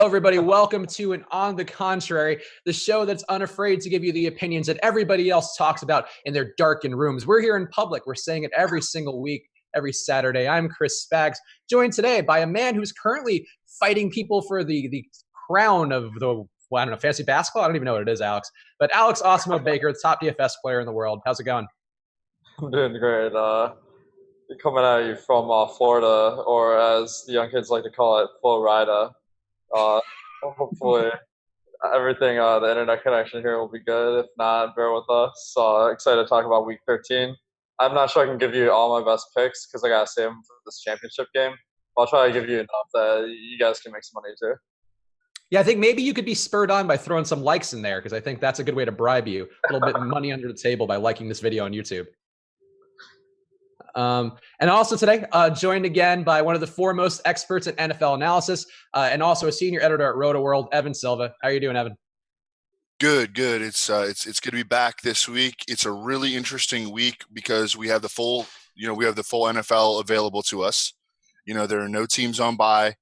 Everybody, welcome to an On the Contrary, the show that's unafraid to give you the opinions that everybody else talks about in their darkened rooms. We're here in public. We're saying it every single week, every Saturday. I'm Chris Spags, joined today by a man who's currently fighting people for the crown of the, well, I don't know, fantasy basketball? I don't even know what it is, Alex. But Alex Osmo Baker, the top DFS player in the world. How's it going? I'm doing great. Coming at you from Florida, or as the young kids like to call it, Florida. Uh, Hopefully, everything, the internet connection here will be good. If not, bear with us. Excited to talk about Week 13. I'm not sure I can give you all my best picks because I gotta save them for this championship game. I'll try to give you enough that you guys can make some money too. Yeah, I think maybe you could be spurred on by throwing some likes in there because I think that's a good way to bribe you. A little bit of money under the table by liking this video on YouTube. And also today, joined again by one of the foremost experts in NFL analysis and also a senior editor at RotoWorld, Evan Silva. How are you doing, Evan? Good. It's good to be back this week. It's a really interesting week because we have the full NFL available to us. There are no teams on bye.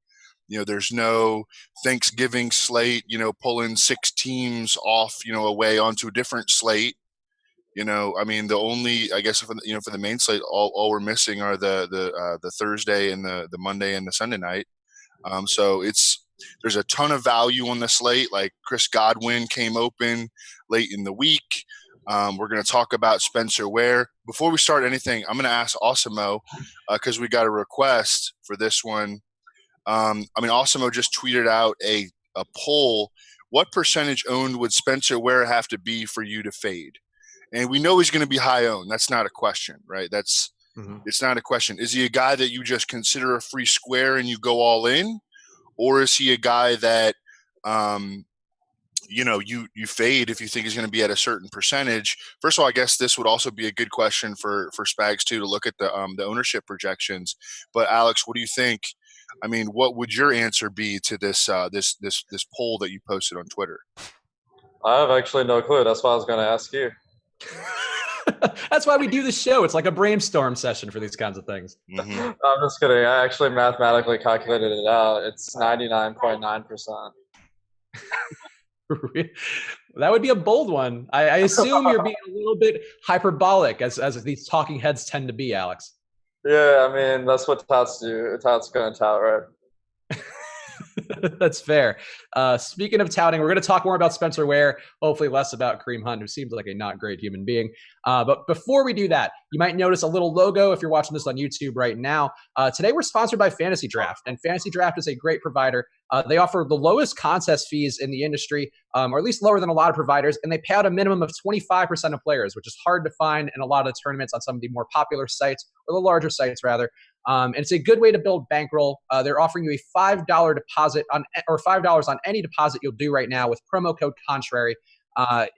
There's no Thanksgiving slate, pulling 6 teams off, away onto a different slate. The only, I guess, for the main slate, all we're missing are the Thursday and the Monday and the Sunday night. So there's a ton of value on the slate. Like Chris Godwin came open late in the week. We're going to talk about Spencer Ware. Before we start anything, I'm going to ask Osimo because we got a request for this one. Osimo just tweeted out a poll. What percentage owned would Spencer Ware have to be for you to fade? And we know he's going to be high owned. That's not a question, right? It's not a question. Is he a guy that you just consider a free square and you go all in? Or is he a guy that, you fade if you think he's going to be at a certain percentage? First of all, I guess this would also be a good question for Spags too, to look at the ownership projections. But Alex, what do you think? What would your answer be to this poll that you posted on Twitter? I have actually no clue. That's why I was going to ask you. That's why we do the show. It's like a brainstorm session for these kinds of things. Mm-hmm. I'm just kidding. I actually mathematically calculated it out. It's 99.9%. That would be a bold one. I assume you're being a little bit hyperbolic, as these talking heads tend to be, Alex. Yeah, that's what touts do. Touts going to tout, right? That's fair. Speaking of touting, we're going to talk more about Spencer Ware, hopefully less about Kareem Hunt, who seems like a not great human being. But before we do that, you might notice a little logo if you're watching this on YouTube right now. Today, we're sponsored by Fantasy Draft, and Fantasy Draft is a great provider. They offer the lowest contest fees in the industry, or at least lower than a lot of providers, and they pay out a minimum of 25% of players, which is hard to find in a lot of the tournaments on some of the more popular sites, or the larger sites, rather. And it's a good way to build bankroll. They're offering you a $5 deposit or $5 on any deposit you'll do right now with promo code Contrary.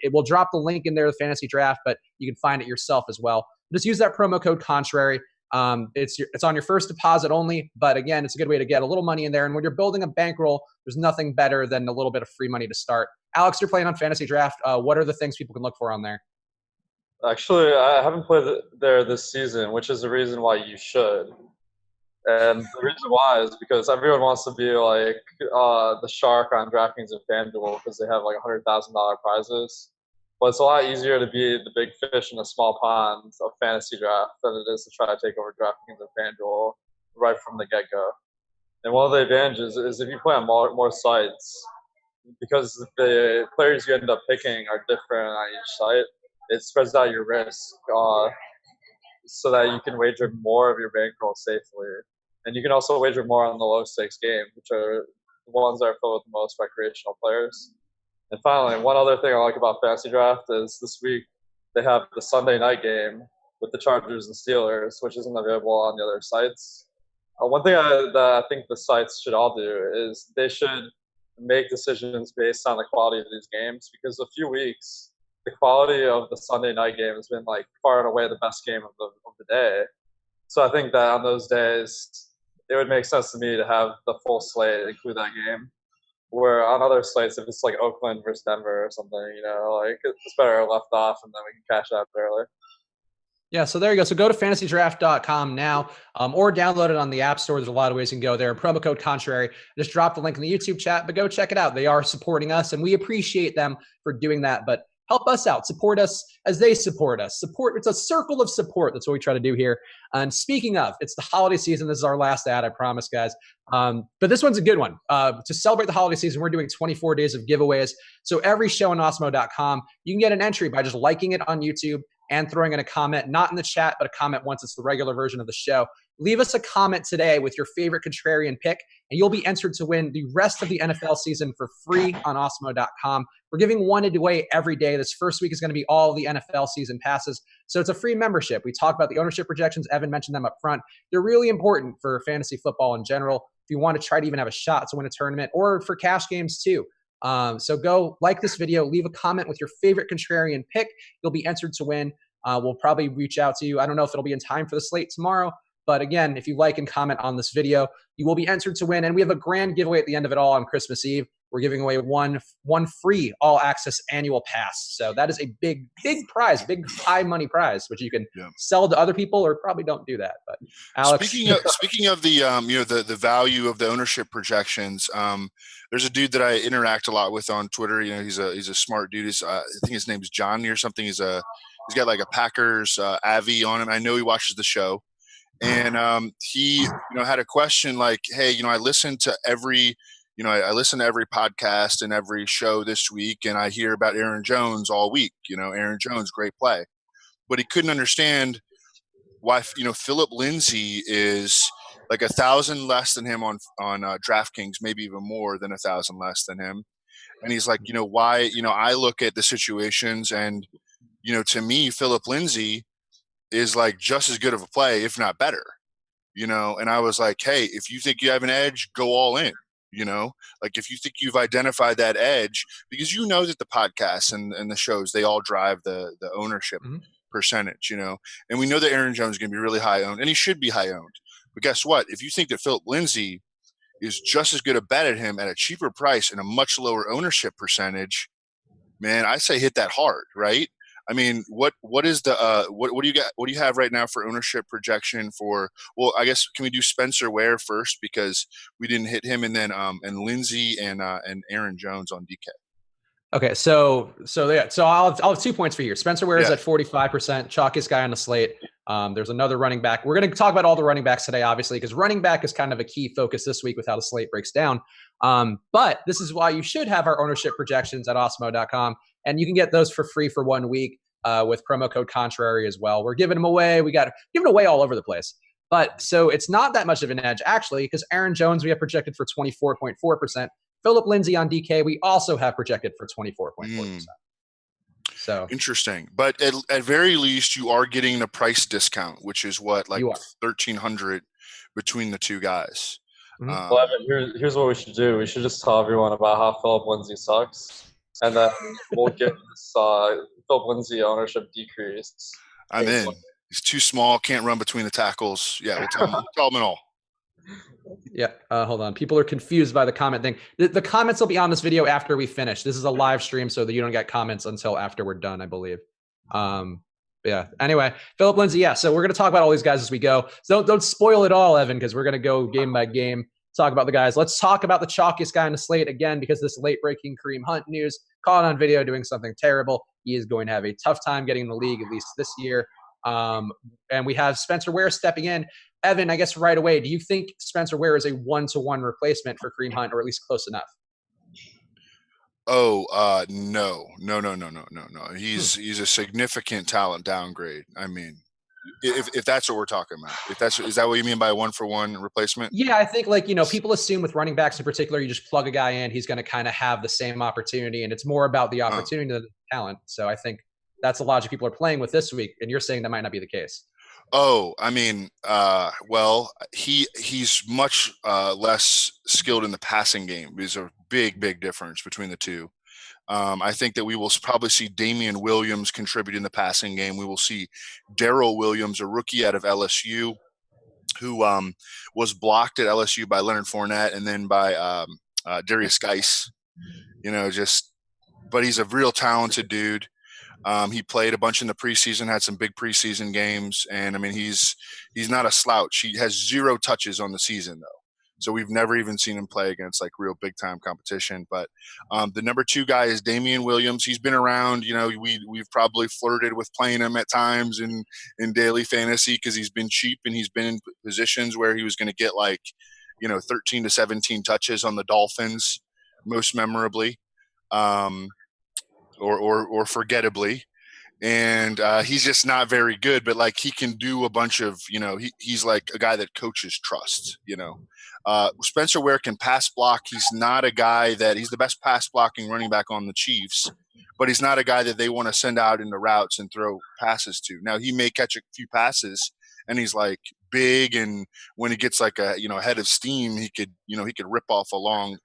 It will drop the link in there, the Fantasy Draft, but you can find it yourself as well. Just use that promo code Contrary. It's on your first deposit only, but again, it's a good way to get a little money in there. And when you're building a bankroll, there's nothing better than a little bit of free money to start. Alex, you're playing on Fantasy Draft. What are the things people can look for on there? Actually, I haven't played there this season, which is the reason why you should. And the reason why is because everyone wants to be like the shark on DraftKings and FanDuel because they have like $100,000 prizes. But it's a lot easier to be the big fish in a small pond of fantasy draft than it is to try to take over DraftKings and FanDuel right from the get-go. And one of the advantages is if you play on more sites, because the players you end up picking are different on each site, it spreads out your risk so that you can wager more of your bankroll safely. And you can also wager more on the low-stakes games, which are the ones that are filled with the most recreational players. And finally, one other thing I like about Fantasy Draft is this week they have the Sunday night game with the Chargers and Steelers, which isn't available on the other sites. One thing that I think the sites should all do is they should make decisions based on the quality of these games, because a few weeks, the quality of the Sunday night game has been like far and away the best game of the day. So I think that on those days, it would make sense to me to have the full slate include that game. Where on other slates, if it's like Oakland versus Denver or something, like it's better left off, and then we can cash out early. Yeah, so there you go. So go to fantasydraft.com now or download it on the App Store. There's a lot of ways you can go there. Promo code Contrary. Just drop the link in the YouTube chat, but go check it out. They are supporting us, and we appreciate them for doing that. But help us out. Support us as they support us. It's a circle of support. That's what we try to do here. And speaking of, it's the holiday season. This is our last ad, I promise, guys. But this one's a good one. To celebrate the holiday season, we're doing 24 days of giveaways. So every show on Osmo.com, you can get an entry by just liking it on YouTube and throwing in a comment, not in the chat, but a comment once it's the regular version of the show. Leave us a comment today with your favorite contrarian pick, and you'll be entered to win the rest of the NFL season for free on Osmo.com. We're giving one away every day. This first week is going to be all the NFL season passes. So it's a free membership. We talk about the ownership projections. Evan mentioned them up front. They're really important for fantasy football in general. If you want to try to even have a shot to win a tournament, or for cash games too. So go like this video, leave a comment with your favorite contrarian pick. You'll be entered to win. We'll probably reach out to you. I don't know if it'll be in time for the slate tomorrow, but again, if you like and comment on this video, you will be entered to win. And we have a grand giveaway at the end of it all on Christmas Eve. We're giving away one free all access annual pass. So that is a big prize, big high money prize, which you can sell to other people, or probably don't do that. But Alex, speaking of the the value of the ownership projections, there's a dude that I interact a lot with on Twitter. He's a smart dude. I think his name is Johnny or something. He's got like a Packers Avi on him. I know he watches the show, and he had a question like, hey, I listen to every podcast and every show this week, and I hear about Aaron Jones all week. Aaron Jones, great play, but he couldn't understand why Phillip Lindsay is like 1,000 less than him on DraftKings, maybe even more than 1,000 less than him. And he's like, why? I look at the situations, and to me, Phillip Lindsay is like just as good of a play, if not better. And I was like, hey, if you think you have an edge, go all in. Like if you think you've identified that edge, because that the podcasts and the shows, they all drive the ownership percentage, and we know that Aaron Jones is going to be really high owned, and he should be high owned. But guess what? If you think that Phillip Lindsay is just as good a bet at him at a cheaper price and a much lower ownership percentage, man, I say hit that hard, right? I mean, what is the what do you got? What do you have right now for ownership projection for? Well, I guess can we do Spencer Ware first, because we didn't hit him, and then and Lindsey and Aaron Jones on DK. Okay, so I'll have 2 points for you. Spencer Ware is at 45%, chalkiest guy on the slate. There's another running back. We're going to talk about all the running backs today, obviously, because running back is kind of a key focus this week with how the slate breaks down. But this is why you should have our ownership projections at Osmo.com, and you can get those for free for 1 week with promo code Contrary as well. We're giving them away. We got giving away all over the place. But so it's not that much of an edge, actually, because Aaron Jones we have projected for 24.4%. Phillip Lindsay on DK, we also have projected for 24.4%. So interesting, but at very least, you are getting the price discount, which is what, like $1,300 between the two guys. Well, Evan, here's what we should do. We should just tell everyone about how Phillip Lindsay sucks, and then we'll get this Phillip Lindsay ownership decrease. I'm in. He's too small, can't run between the tackles. Yeah, we'll tell him it all. Yeah, hold on. People are confused by the comment thing. The comments will be on this video after we finish. This is a live stream, so that you don't get comments until after we're done, I believe. Yeah. Anyway, Phillip Lindsay. Yeah. So we're going to talk about all these guys as we go. So don't spoil it all, Evan, because we're going to go game by game, talk about the guys. Let's talk about the chalkiest guy on the slate again, because this late breaking Kareem Hunt news, caught on video doing something terrible. He is going to have a tough time getting in the league, at least this year. And we have Spencer Ware stepping in. Evan, I guess right away, do you think Spencer Ware is a 1-to-1 replacement for Kareem Hunt, or at least close enough? No. He's a significant talent downgrade. I mean, if that's what we're talking about, is that what you mean by a 1-for-1 replacement? Yeah, I think people assume with running backs in particular, you just plug a guy in, he's going to kind of have the same opportunity, and it's more about the opportunity than the talent. So I think that's the logic people are playing with this week, and you're saying that might not be the case. Oh, I mean, well, he's much less skilled in the passing game. There's a big difference between the two. I think that we will probably see Damian Williams contribute in the passing game. We will see Darrell Williams, a rookie out of LSU, who was blocked at LSU by Leonard Fournette and then by Darius Geis. But he's a real talented dude. He played a bunch in the preseason, had some big preseason games, and I mean he's not a slouch. He has 0 touches on the season though, so we've never even seen him play against like real big time competition. But the number 2 guy is Damian Williams. He's been around. You know, we've probably flirted with playing him at times in daily fantasy because he's been cheap and he's been in positions where he was going to get like 13 to 17 touches on the Dolphins, most memorably. Or forgettably, and he's just not very good. But like he can do a bunch of he's like a guy that coaches trust. Spencer Ware can pass block. He's not a guy that he's the best pass blocking running back on the Chiefs, but he's not a guy that they want to send out into routes and throw passes to. Now he may catch a few passes, and he's like big, and when he gets like a head of steam, he could rip off a long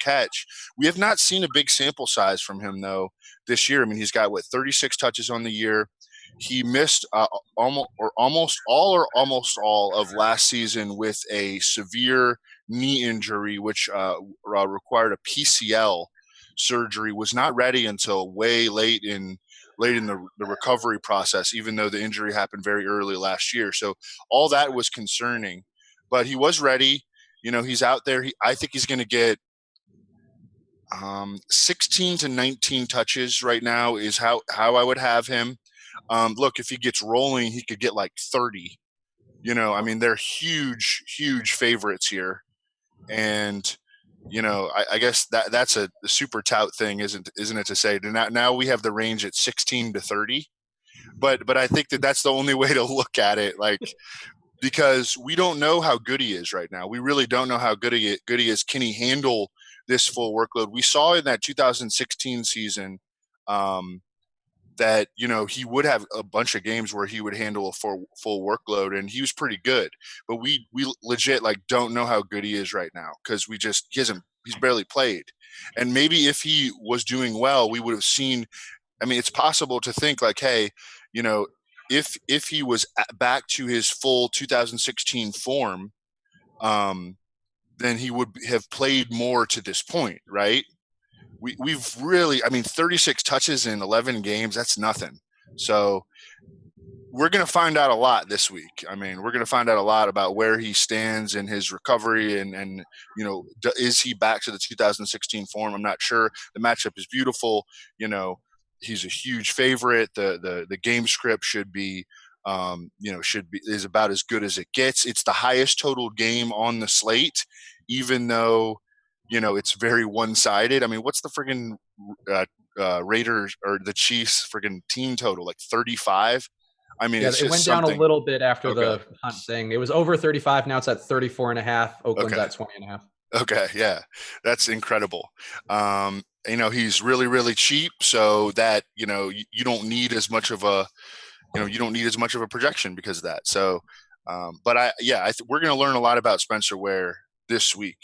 catch. We have not seen a big sample size from him though this year. I mean, he's got 36 touches on the year. He missed almost all of last season with a severe knee injury, which required a PCL surgery. Was not ready until way late in the recovery process, even though the injury happened very early last year. So all that was concerning, but he was ready. He's out there. I think he's going to get 16 to 19 touches right now is how I would have him. Look, if he gets rolling, he could get like 30. I mean, they're huge favorites here. And I guess that's a super tout thing, isn't it, to say? Now we have the range at 16 to 30, but I think that's the only way to look at it, like, because we don't know how good he is right now. We really don't know how good he is. Can he handle this full workload? We saw in that 2016 season that he would have a bunch of games where he would handle a full workload, and he was pretty good. But we legit don't know how good he is right now because he's barely played. And maybe if he was doing well, we would have seen. I mean, it's possible to think like, hey, if he was back to his full 2016 form, then he would have played more to this point, right? We've really, 36 touches in 11 games, that's nothing. So we're going to find out a lot this week. I mean, we're going to find out a lot about where he stands in his recovery and is he back to the 2016 form? I'm not sure. The matchup is beautiful. He's a huge favorite. The game script should be is about as good as it gets. It's the highest total game on the slate, even though it's very one-sided. I mean, what's the friggin' Raiders or the Chiefs friggin' team total? Like 35? I mean, it went down a little bit after the Hunt thing. It was over 35. Now it's at 34.5. Oakland's at 20.5. Okay, yeah, that's incredible. He's really, really cheap, so that you don't need as much of a projection because of that. So, but we're going to learn a lot about Spencer Ware this week.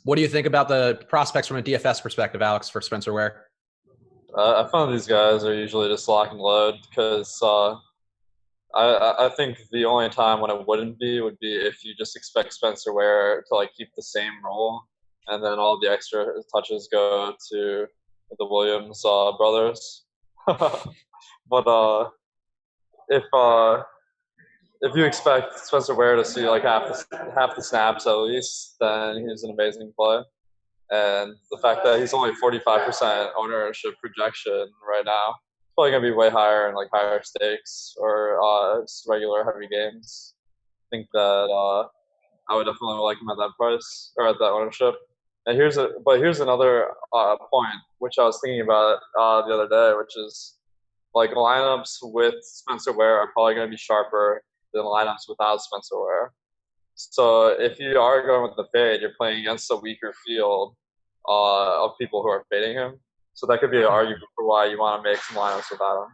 What do you think about the prospects from a DFS perspective, Alex, for Spencer Ware? I found these guys are usually just lock and load because I think the only time when it wouldn't be would be if you just expect Spencer Ware to keep the same role, and then all the extra touches go to the Williams brothers. But if you expect Spencer Ware to see half the snaps at least, then he's an amazing play. And the fact that he's only 45% ownership projection right now, it's probably going to be way higher in higher stakes or just regular heavy games. I think that I would definitely like him at that price or at that ownership. And here's another point which I was thinking about the other day, which is lineups with Spencer Ware are probably going to be sharper than lineups without Spencer Ware. So if you are going with the fade, you're playing against a weaker field of people who are fading him. So that could be an argument for why you want to make some lineups without him.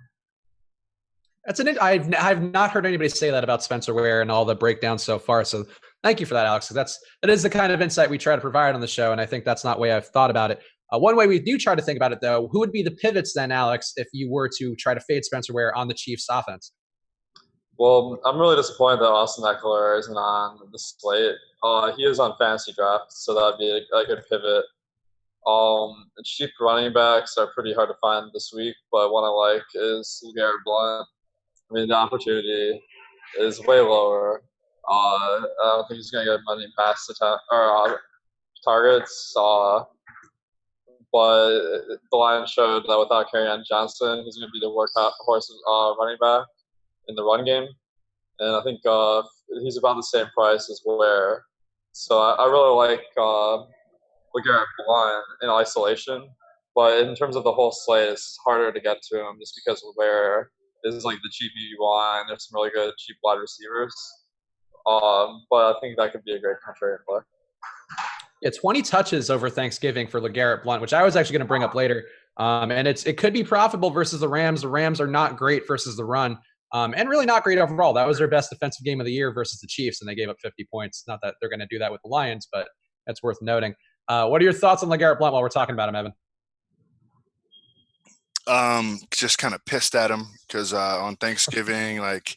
I've not heard anybody say that about Spencer Ware and all the breakdowns so far. So thank you for that, Alex. That is the kind of insight we try to provide on the show, and I think that's not the way I've thought about it. One way we do try to think about it, though, who would be the pivots then, Alex, if you were to try to fade Spencer Ware on the Chiefs' offense? Well, I'm really disappointed that Austin Eckler isn't on the slate. He is on Fantasy Draft, so that would be a good pivot. Cheap running backs are pretty hard to find this week, but one I like is Legarrette Blount. I mean, the opportunity is way lower. I don't think he's going to get many targets. But the Lions showed that without Kerryon Johnson, he's going to be the workhorse running back in the run game. And I think he's about the same price as Ware. So I really like Legarrette Blount in isolation. But in terms of the whole slate, it's harder to get to him just because of Ware is like the cheap one. There's some really good cheap wide receivers. But I think that could be a great contrarian play. Yeah, 20 touches over Thanksgiving for Legarrette Blount, which I was actually going to bring up later. And it could be profitable versus the Rams. The Rams are not great versus the run, and really not great overall. That was their best defensive game of the year versus the Chiefs, and they gave up 50 points. Not that they're going to do that with the Lions, but that's worth noting. What are your thoughts on Legarrette Blount while we're talking about him, Evan? Just kind of pissed at him because on Thanksgiving, like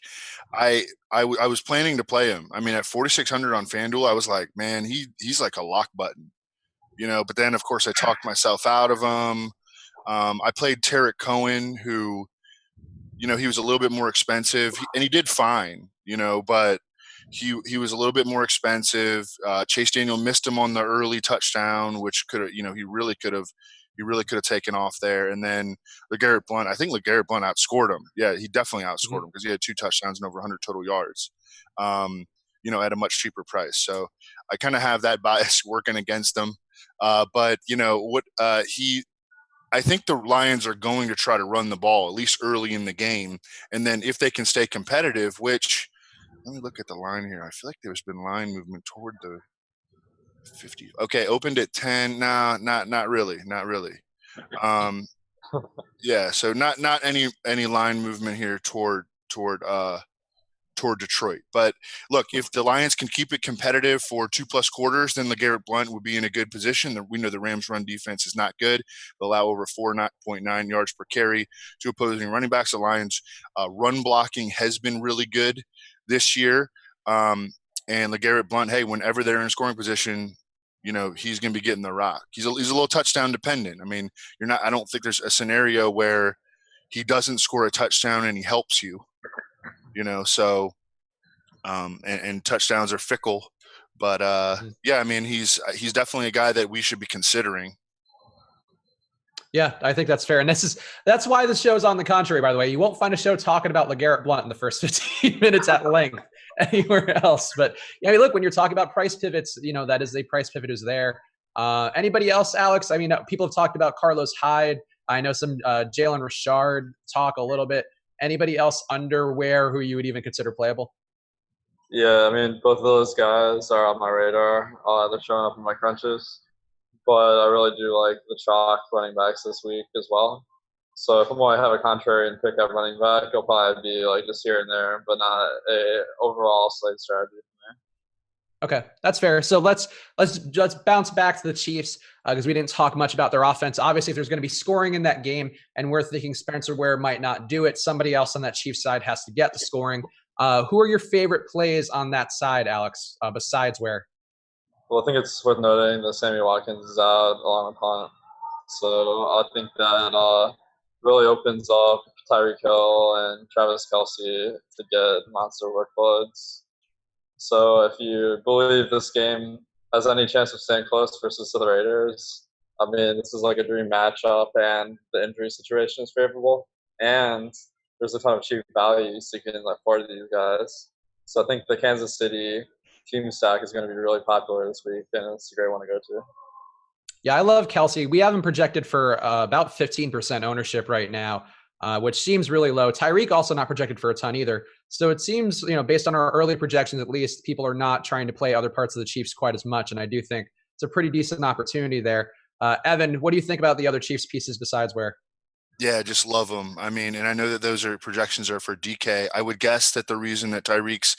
I was planning to play him. I mean, at 4,600 on FanDuel, I was like, man, he's like a lock button, you know. But then, of course, I talked myself out of him. I played Derrick Cohen, who, you know, he was a little bit more expensive, and he did fine, you know, but he was a little bit more expensive. Chase Daniel missed him on the early touchdown, which could have, you know, he really could have taken off there. And then Legarrette Blount, I think Legarrette Blount outscored him. Yeah, he definitely outscored him because he had 2 touchdowns and over 100 total yards, you know, at a much cheaper price. So I kind of have that bias working against him. But, you know, I think the Lions are going to try to run the ball, at least early in the game. And then if they can stay competitive, which – let me look at the line here. I feel like there's been line movement toward the 50. Okay, opened at 10. Nah, not really. Yeah, so not any line movement here toward Detroit. But look, if the Lions can keep it competitive for 2+ quarters, then Legarrette Blount would be in a good position. We know the Rams' run defense is not good. They allow over 4.9 yards per carry to opposing running backs. The Lions' run blocking has been really good this year. And Legarrette Blount, hey, whenever they're in scoring position, you know, he's going to be getting the rock. He's a little touchdown dependent. I mean, I don't think there's a scenario where he doesn't score a touchdown and he helps you, you know, so and touchdowns are fickle. But yeah, I mean, he's definitely a guy that we should be considering. Yeah, I think that's fair. And that's why the show's on the contrary, by the way. You won't find a show talking about Legarrette Blount in the first 15 minutes at length anywhere else. But yeah, I mean, look, when you're talking about price pivots, you know, that is a price pivot who's there. Anybody else, Alex? I mean, people have talked about Carlos Hyde. I know some Jalen Richard talk a little bit. Anybody else under Ware who you would even consider playable? Yeah, I mean, both of those guys are on my radar. They're showing up in my crunches. But I really do like the chalk running backs this week as well. So if I'm going to have a contrarian pick at running back, it'll probably be like just here and there, but not a overall slate strategy for me. Okay, that's fair. So let's just bounce back to the Chiefs because we didn't talk much about their offense. Obviously, if there's going to be scoring in that game, and we're thinking Spencer Ware might not do it, somebody else on that Chiefs side has to get the scoring. Who are your favorite plays on that side, Alex, besides Ware? Well, I think it's worth noting that Sammy Watkins is out along with Hunt. So I think that really opens up Tyreek Hill and Travis Kelce to get monster workloads. So if you believe this game has any chance of staying close versus the Raiders, I mean, this is like a dream matchup, and the injury situation is favorable. And there's a ton of cheap value so you can afford these guys. So I think the Kansas City team stack is going to be really popular this week, and it's a great one to go to. Yeah, I love Kelce. We have him projected for about 15% ownership right now, which seems really low. Tyreek also not projected for a ton either. So it seems, you know, based on our early projections, at least, people are not trying to play other parts of the Chiefs quite as much. And I do think it's a pretty decent opportunity there. Evan, what do you think about the other Chiefs pieces besides Ware? Yeah, just love them. I mean, and I know that those projections are for DK. I would guess that the reason that Tyreek's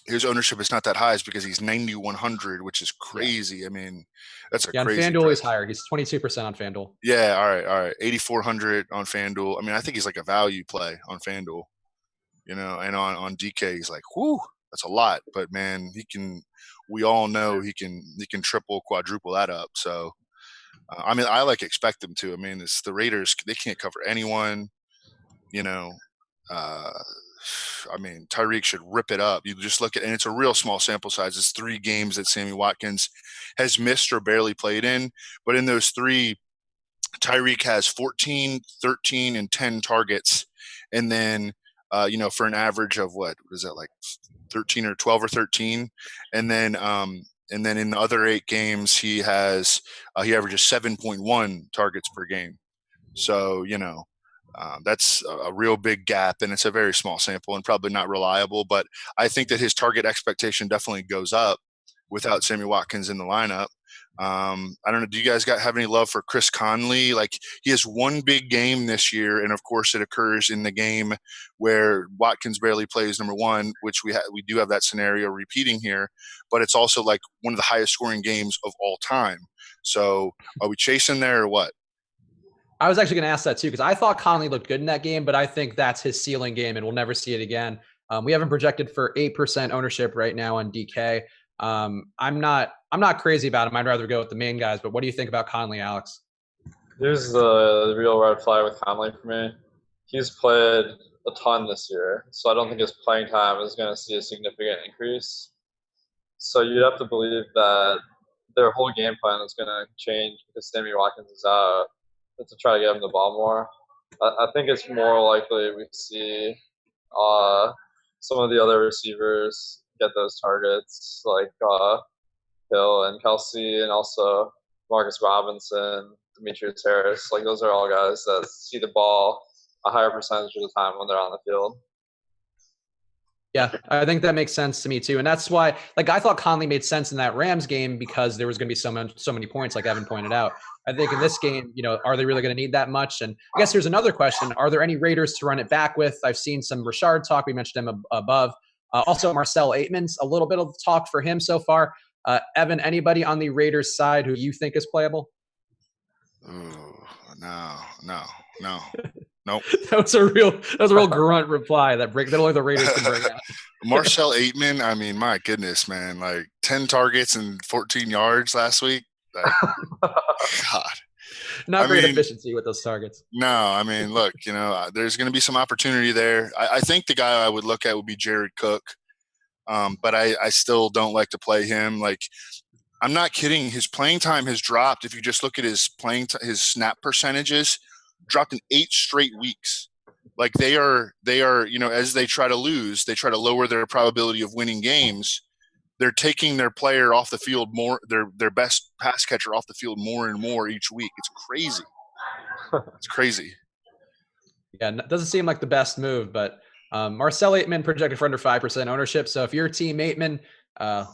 his ownership is not that high is because he's 9,100, which is crazy. Yeah. I mean, that's crazy. On FanDuel, he's higher. He's 22% on FanDuel. Yeah, all right. 8,400 on FanDuel. I mean, I think he's like a value play on FanDuel, you know, and on DK, he's like, whoo, that's a lot. But, man, he can we all know he can triple, quadruple that up. So, I mean, I expect them to. I mean, it's the Raiders. They can't cover anyone. I mean, Tyreek should rip it up. You just look at, and it's a real small sample size. It's 3 games that Sammy Watkins has missed or barely played in. But in those 3, Tyreek has 14, 13, and 10 targets. And then, for an average of what is that, like 13 or 12 or 13? And then in the other 8 games, he averages 7.1 targets per game. So, that's a real big gap, and it's a very small sample and probably not reliable. But I think that his target expectation definitely goes up without Sammy Watkins in the lineup. I don't know. Do you guys have any love for Chris Conley? Like, he has one big game this year, and of course, it occurs in the game where Watkins barely plays number 1, which we do have that scenario repeating here. But it's also like one of the highest scoring games of all time. So, are we chasing there or what? I was actually going to ask that too, because I thought Conley looked good in that game, but I think that's his ceiling game and we'll never see it again. We haven't projected for 8% ownership right now on DK. I'm not crazy about him. I'd rather go with the main guys, but what do you think about Conley, Alex? Here's the real red flag with Conley for me. He's played a ton this year, so I don't think his playing time is going to see a significant increase. So you'd have to believe that their whole game plan is going to change because Sammy Watkins is out, to try to get him the ball more. I think it's more likely we see some of the other receivers get those targets, like Hill and Kelsey, and also Marcus Robinson, Demetrius Harris. Like, those are all guys that see the ball a higher percentage of the time when they're on the field. Yeah, I think that makes sense to me too. And that's why, I thought Conley made sense in that Rams game because there was going to be so many points, like Evan pointed out. I think in this game, are they really going to need that much? And I guess here's another question. Are there any Raiders to run it back with? I've seen some Richard talk. We mentioned him above. Also, Marcel Aitman's a little bit of talk for him so far. Evan, anybody on the Raiders side who you think is playable? Ooh, no. Nope. That was a real grunt reply that only the Raiders can bring out. Marcel Aitman, I mean, my goodness, man, 10 targets and 14 yards last week. God. Not great efficiency with those targets. No, I mean, look, there's going to be some opportunity there. I think the guy I would look at would be Jared Cook, but I still don't like to play him. I'm not kidding. His playing time has dropped. If you just look at his his snap percentages, dropped in 8 straight weeks. They are, as they try to lose, they try to lower their probability of winning games. They're taking their player off the field more, their best pass catcher off the field more and more each week. It's crazy. It's crazy. Yeah, it doesn't seem like the best move, but Marcel Aitman projected for under 5% ownership. So if you're team Aitman,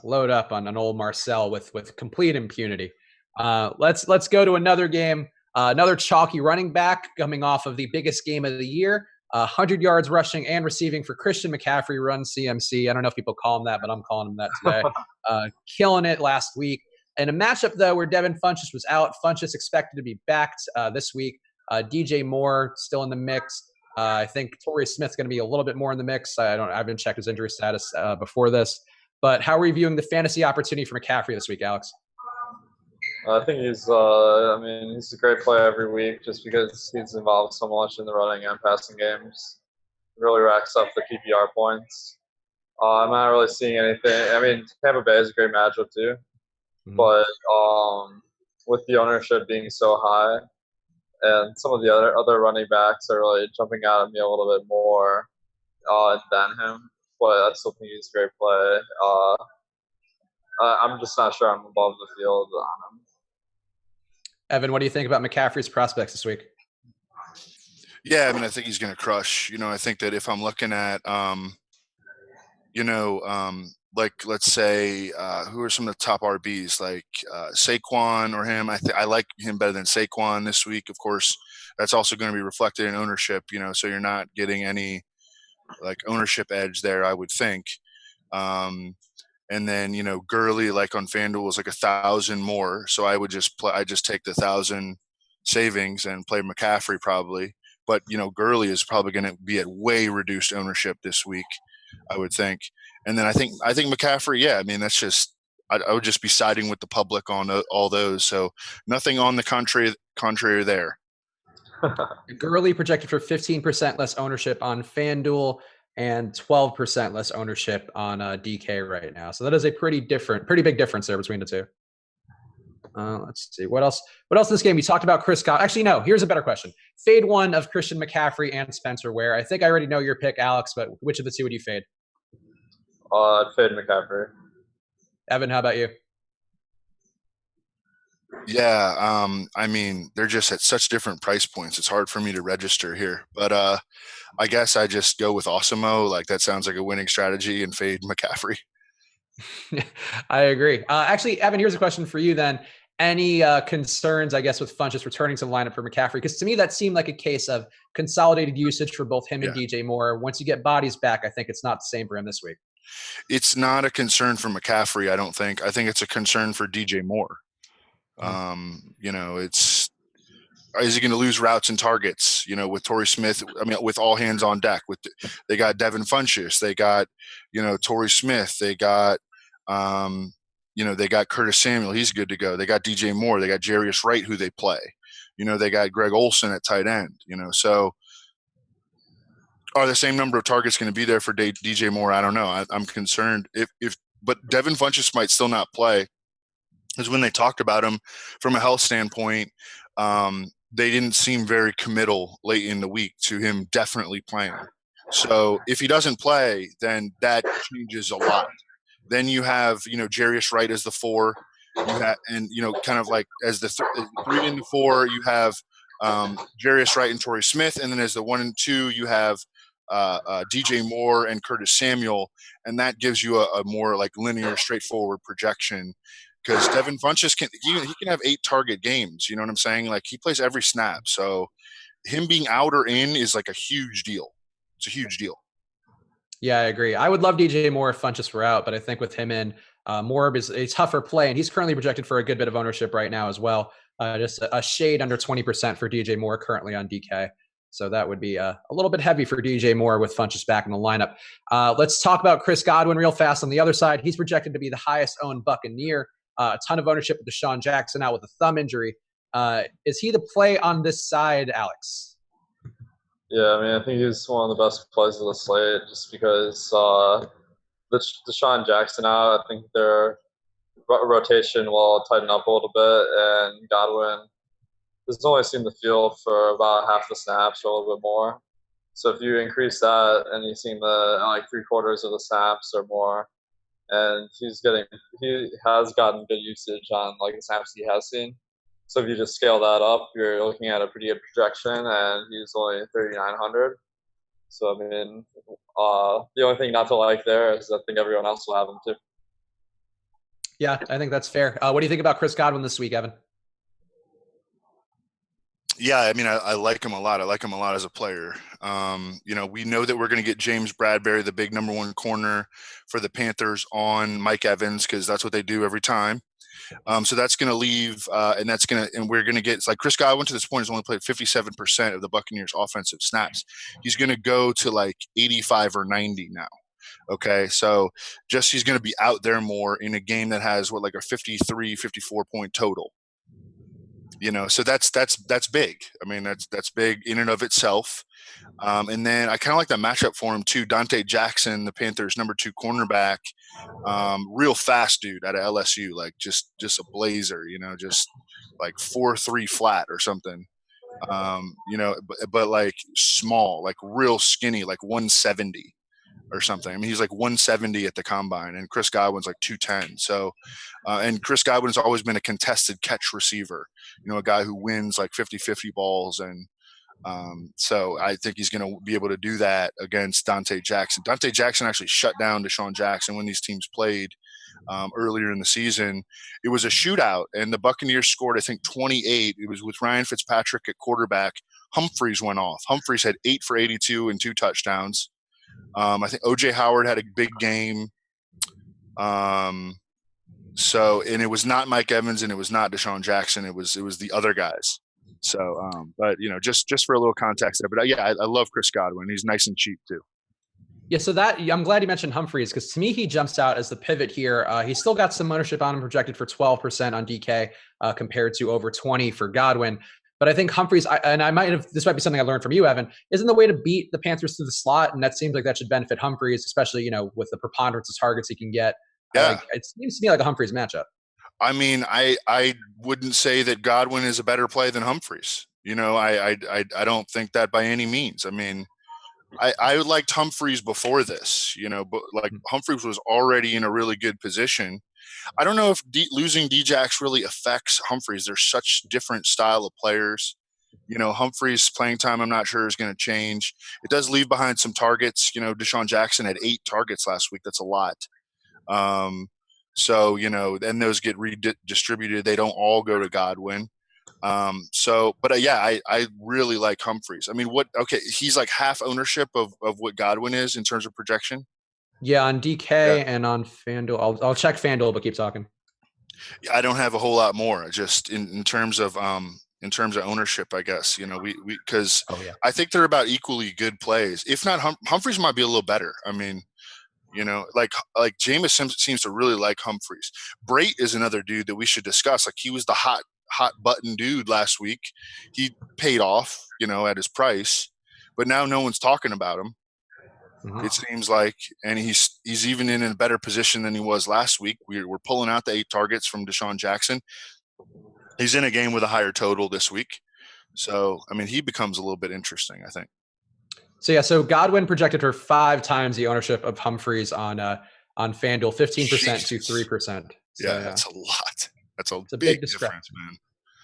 load up on an old Marcel with complete impunity. Let's go to another game. Another chalky running back coming off of the biggest game of the year. 100 yards rushing and receiving for Christian McCaffrey, run CMC. I don't know if people call him that, but I'm calling him that today. Killing it last week. In a matchup, though, where Devin Funchess was out, Funchess expected to be backed this week. DJ Moore still in the mix. I think Torrey Smith's going to be a little bit more in the mix. I haven't checked his injury status before this. But how are you viewing the fantasy opportunity for McCaffrey this week, Alex? I think he's a great play every week just because he's involved so much in the running and passing games. He really racks up the PPR points. I'm not really seeing anything. I mean, Tampa Bay is a great matchup too, but with the ownership being so high, and some of the other running backs are really jumping out at me a little bit more than him. But I still think he's a great play. I'm just not sure I'm above the field on him. Evan, what do you think about McCaffrey's prospects this week? Yeah, I mean, I think he's going to crush. I think that if I'm looking at, let's say, who are some of the top RBs, like Saquon or him? I like him better than Saquon this week. Of course, that's also going to be reflected in ownership, so you're not getting any ownership edge there, I would think. And then, Gurley, on FanDuel, is 1,000 more. So I would just take the 1,000 savings and play McCaffrey probably. But, Gurley is probably going to be at way reduced ownership this week, I would think. And then I think McCaffrey, yeah, I mean, that's just I would just be siding with the public on all those. So nothing on the contrary there. Gurley projected for 15% less ownership on FanDuel and 12% less ownership on DK right now. So that is a pretty big difference there between the two. Let's see. What else in this game? We talked about Chris Godwin. Actually, no. Here's a better question. Fade one of Christian McCaffrey and Spencer Ware. I think I already know your pick, Alex, but which of the two would you fade? I'd fade McCaffrey. Evan, how about you? Yeah, I mean, they're just at such different price points. It's hard for me to register here. But I guess I just go with Awesemo. Like, that sounds like a winning strategy, and fade McCaffrey. I agree. Actually, Evan, here's a question for you then. Any concerns, I guess, with Funchess returning to the lineup for McCaffrey? Because to me, that seemed like a case of consolidated usage for both him and DJ Moore. Once you get bodies back, I think it's not the same for him this week. It's not a concern for McCaffrey, I don't think. I think it's a concern for DJ Moore. Is he going to lose routes and targets, with Torrey Smith? I mean, with all hands on deck. They got Devin Funchess, they got, Torrey Smith, they got, they got Curtis Samuel. He's good to go. They got DJ Moore. They got Jarius Wright, who they play. They got Greg Olsen at tight end. So are the same number of targets going to be there for DJ Moore? I don't know. I'm concerned but Devin Funchess might still not play. Because when they talked about him from a health standpoint, they didn't seem very committal late in the week to him definitely playing. So if he doesn't play, then that changes a lot. Then you have, Jarius Wright as the 4, kind of like as the 3 and the 4, you have Jarius Wright and Torrey Smith, and then as the 1 and 2, you have DJ Moore and Curtis Samuel, and that gives you a more like linear, straightforward projection. Because Devin Funchess can have 8 target games. You know what I'm saying? Like, he plays every snap. So him being out or in is like a huge deal. It's a huge deal. Yeah, I agree. I would love DJ Moore if Funchess were out, but I think with him in, Moore is a tougher play, and he's currently projected for a good bit of ownership right now as well. Just a shade under 20% for DJ Moore currently on DK. So that would be a little bit heavy for DJ Moore with Funchess back in the lineup. Let's talk about Chris Godwin real fast on the other side. He's projected to be the highest owned Buccaneer. A ton of ownership with Deshaun Jackson out with a thumb injury. Is he the play on this side, Alex? Yeah, I mean, I think he's one of the best plays of the slate just because Deshaun Jackson out, I think their rotation will tighten up a little bit, and Godwin has only seen the field for about half the snaps or a little bit more. So if you increase that and you've seen the 3/4 of the snaps or more, and he has gotten good usage on the snaps he has seen. So if you just scale that up, you're looking at a pretty good projection, and he's only 3,900. So I mean, the only thing not to like there is I think everyone else will have him too. Yeah, I think that's fair. What do you think about Chris Godwin this week, Evan? Yeah, I mean, I like him a lot. I like him a lot as a player. We know that we're going to get James Bradberry, the big number 1 corner for the Panthers, on Mike Evans because that's what they do every time. So that's going to leave, and we're going to get, it's like Chris Godwin to this point has only played 57% of the Buccaneers' offensive snaps. He's going to go to like 85 or 90 now. Okay, so he's going to be out there more in a game that has a 53, 54 point total. So that's big. I mean, that's big in and of itself. And then I kind of like that matchup for him too. Dante Jackson, the Panthers' number 2 cornerback, real fast dude out of LSU, like just a blazer, just like 4.3 flat or something. But like small, like real skinny, like 170 or something. I mean, he's like 170 at the combine, and Chris Godwin's like 210. So, and Chris Godwin's always been a contested catch receiver, a guy who wins like 50-50 balls. And so I think he's going to be able to do that against Dante Jackson. Dante Jackson actually shut down Deshaun Jackson when these teams played earlier in the season. It was a shootout, and the Buccaneers scored, I think, 28. It was with Ryan Fitzpatrick at quarterback. Humphreys went off. Humphreys had 8 for 82 and 2 touchdowns. I think O.J. Howard had a big game. And it was not Mike Evans and it was not Deshaun Jackson. It was the other guys. So, but just for a little context there. But yeah, I love Chris Godwin. He's nice and cheap too. Yeah, so I'm glad you mentioned Humphreys because to me he jumps out as the pivot here. He's still got some ownership on him, projected for 12% on DK compared to over 20 for Godwin. But I think Humphreys, this might be something I learned from you, Evan, isn't the way to beat the Panthers through the slot, and that seems like that should benefit Humphreys, especially with the preponderance of targets he can get. Yeah, it seems to me like a Humphreys matchup. I mean, I wouldn't say that Godwin is a better play than Humphreys. I don't think that by any means. I mean, I liked Humphreys before this, but like Humphreys was already in a really good position. I don't know if losing Djax really affects Humphreys. They're such different style of players. Humphreys' playing time, I'm not sure is going to change. It does leave behind some targets. Deshaun Jackson had 8 targets last week. That's a lot. So, then those get redistributed. They don't all go to Godwin. I really like Humphreys. I mean, he's like half ownership of what Godwin is in terms of projection. Yeah, on DK and on FanDuel. I'll check FanDuel, but keep talking. I don't have a whole lot more. Just in terms of ownership, I guess, because I think they're about equally good plays. If not, Humphreys might be a little better. I mean, like Jameis seems to really like Humphreys. Brait is another dude that we should discuss. Like, he was the hot button dude last week. He paid off, at his price, but now no one's talking about him. Mm-hmm. It seems like, and he's even in a better position than he was last week. We're pulling out the 8 targets from Deshaun Jackson. He's in a game with a higher total this week. So, I mean, he becomes a little bit interesting, I think. So Godwin projected for 5 times the ownership of Humphreys on FanDuel, 15% to 3%. So, that's a lot. That's a big difference, man.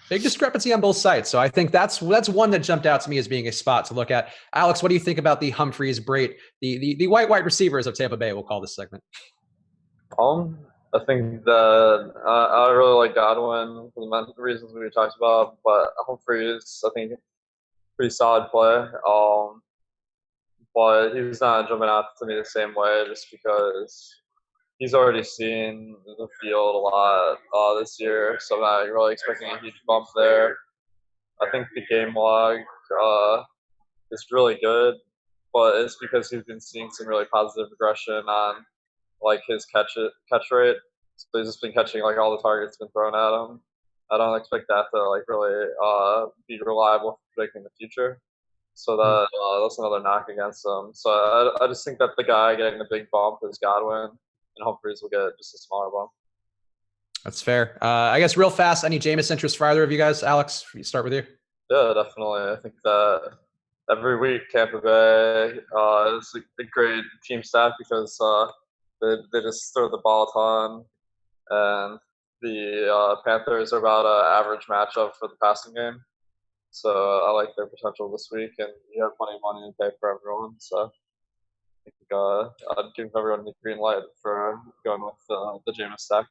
Big discrepancy on both sides. So I think that's one that jumped out to me as being a spot to look at. Alex, what do you think about the Humphreys, Brait, the white receivers of Tampa Bay? We'll call this segment. I think that I really like Godwin for the reasons we talked about, but Humphreys, I think, pretty solid play. But he's not jumping out to me the same way just because he's already seen the field a lot this year, so I'm not really expecting a huge bump there. I think the game log is really good, but it's because he's been seeing some really positive regression on like his catch rate. So he's just been catching like all the targets been thrown at him. I don't expect that to like really be reliable for predicting the future. So that's another knock against him. So I just think that the guy getting the big bump is Godwin, and Humphreys will get just a smaller bump. That's fair. I guess real fast, any Jameis interest for either of you guys? Alex, start with you. Yeah, definitely. I think that every week Tampa Bay is a great team stat because they just throw the ball a ton, and the Panthers are about an average matchup for the passing game. So I like their potential this week, and you have plenty of money to pay for everyone. So I think I'd give everyone the green light for going with the Jameis stack.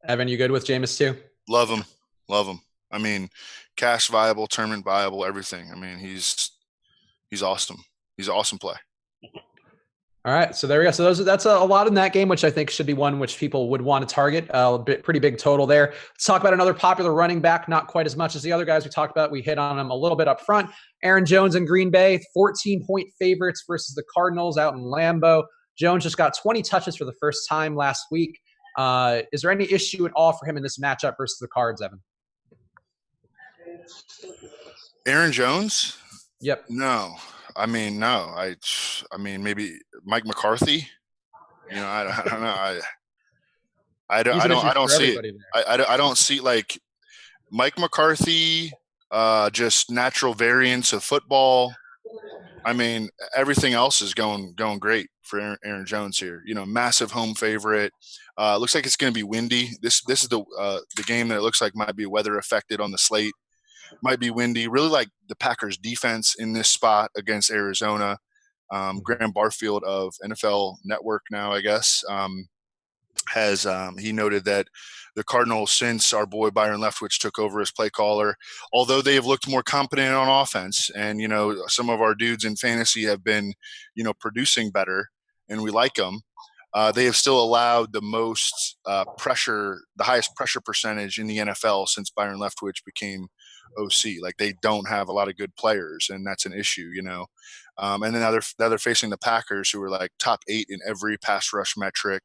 Evan, you good with Jameis too? Love him. I mean, cash viable, tournament viable, everything. I mean, he's awesome. He's an awesome play. All right, so there we go. So that's a lot in that game, which I think should be one which people would want to target. Pretty big total there. Let's talk about another popular running back, not quite as much as the other guys we talked about. We hit on him a little bit up front. Aaron Jones in Green Bay, 14-point favorites versus the Cardinals out in Lambeau. Jones just got 20 touches for the first time last week. Is there any issue at all for him in this matchup versus the Cards, Evan? Aaron Jones? Yep. No. I mean, no. I mean, maybe Mike McCarthy. I don't know. I don't see it. I don't see like Mike McCarthy. Just natural variance of football. I mean, everything else is going great for Aaron Jones here. Massive home favorite. Looks like it's going to be windy. This is the game that it looks like might be weather affected on the slate. Might be windy. Really like the Packers defense in this spot against Arizona. Graham Barfield of NFL Network now, I guess, has he noted that the Cardinals, since our boy Byron Leftwich took over as play caller, although they have looked more competent on offense, and some of our dudes in fantasy have been producing better, and we like them. They have still allowed the most pressure, the highest pressure percentage in the NFL since Byron Leftwich became OC. Like, they don't have a lot of good players, and that's an issue, and then now they're facing the Packers, who are like top 8 in every pass rush metric.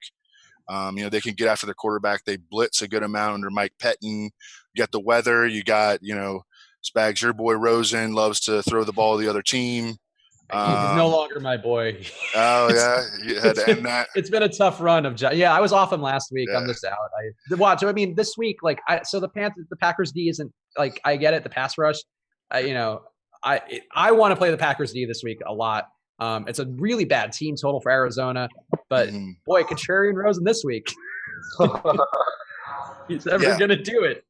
They can get after the quarterback. They blitz a good amount under Mike Pettin. You got the weather. You got, Spags, your boy Rosen loves to throw the ball to the other team. He's no longer my boy. Oh, yeah. You had to end that. It's been a tough run of I was off him last week. Yeah. I'm just out. This week, so the Packers D isn't like, I get it. The pass rush, I want to play the Packers D this week a lot. It's a really bad team total for Arizona, but boy, Contrarian Rosen this week. He's never going to do it.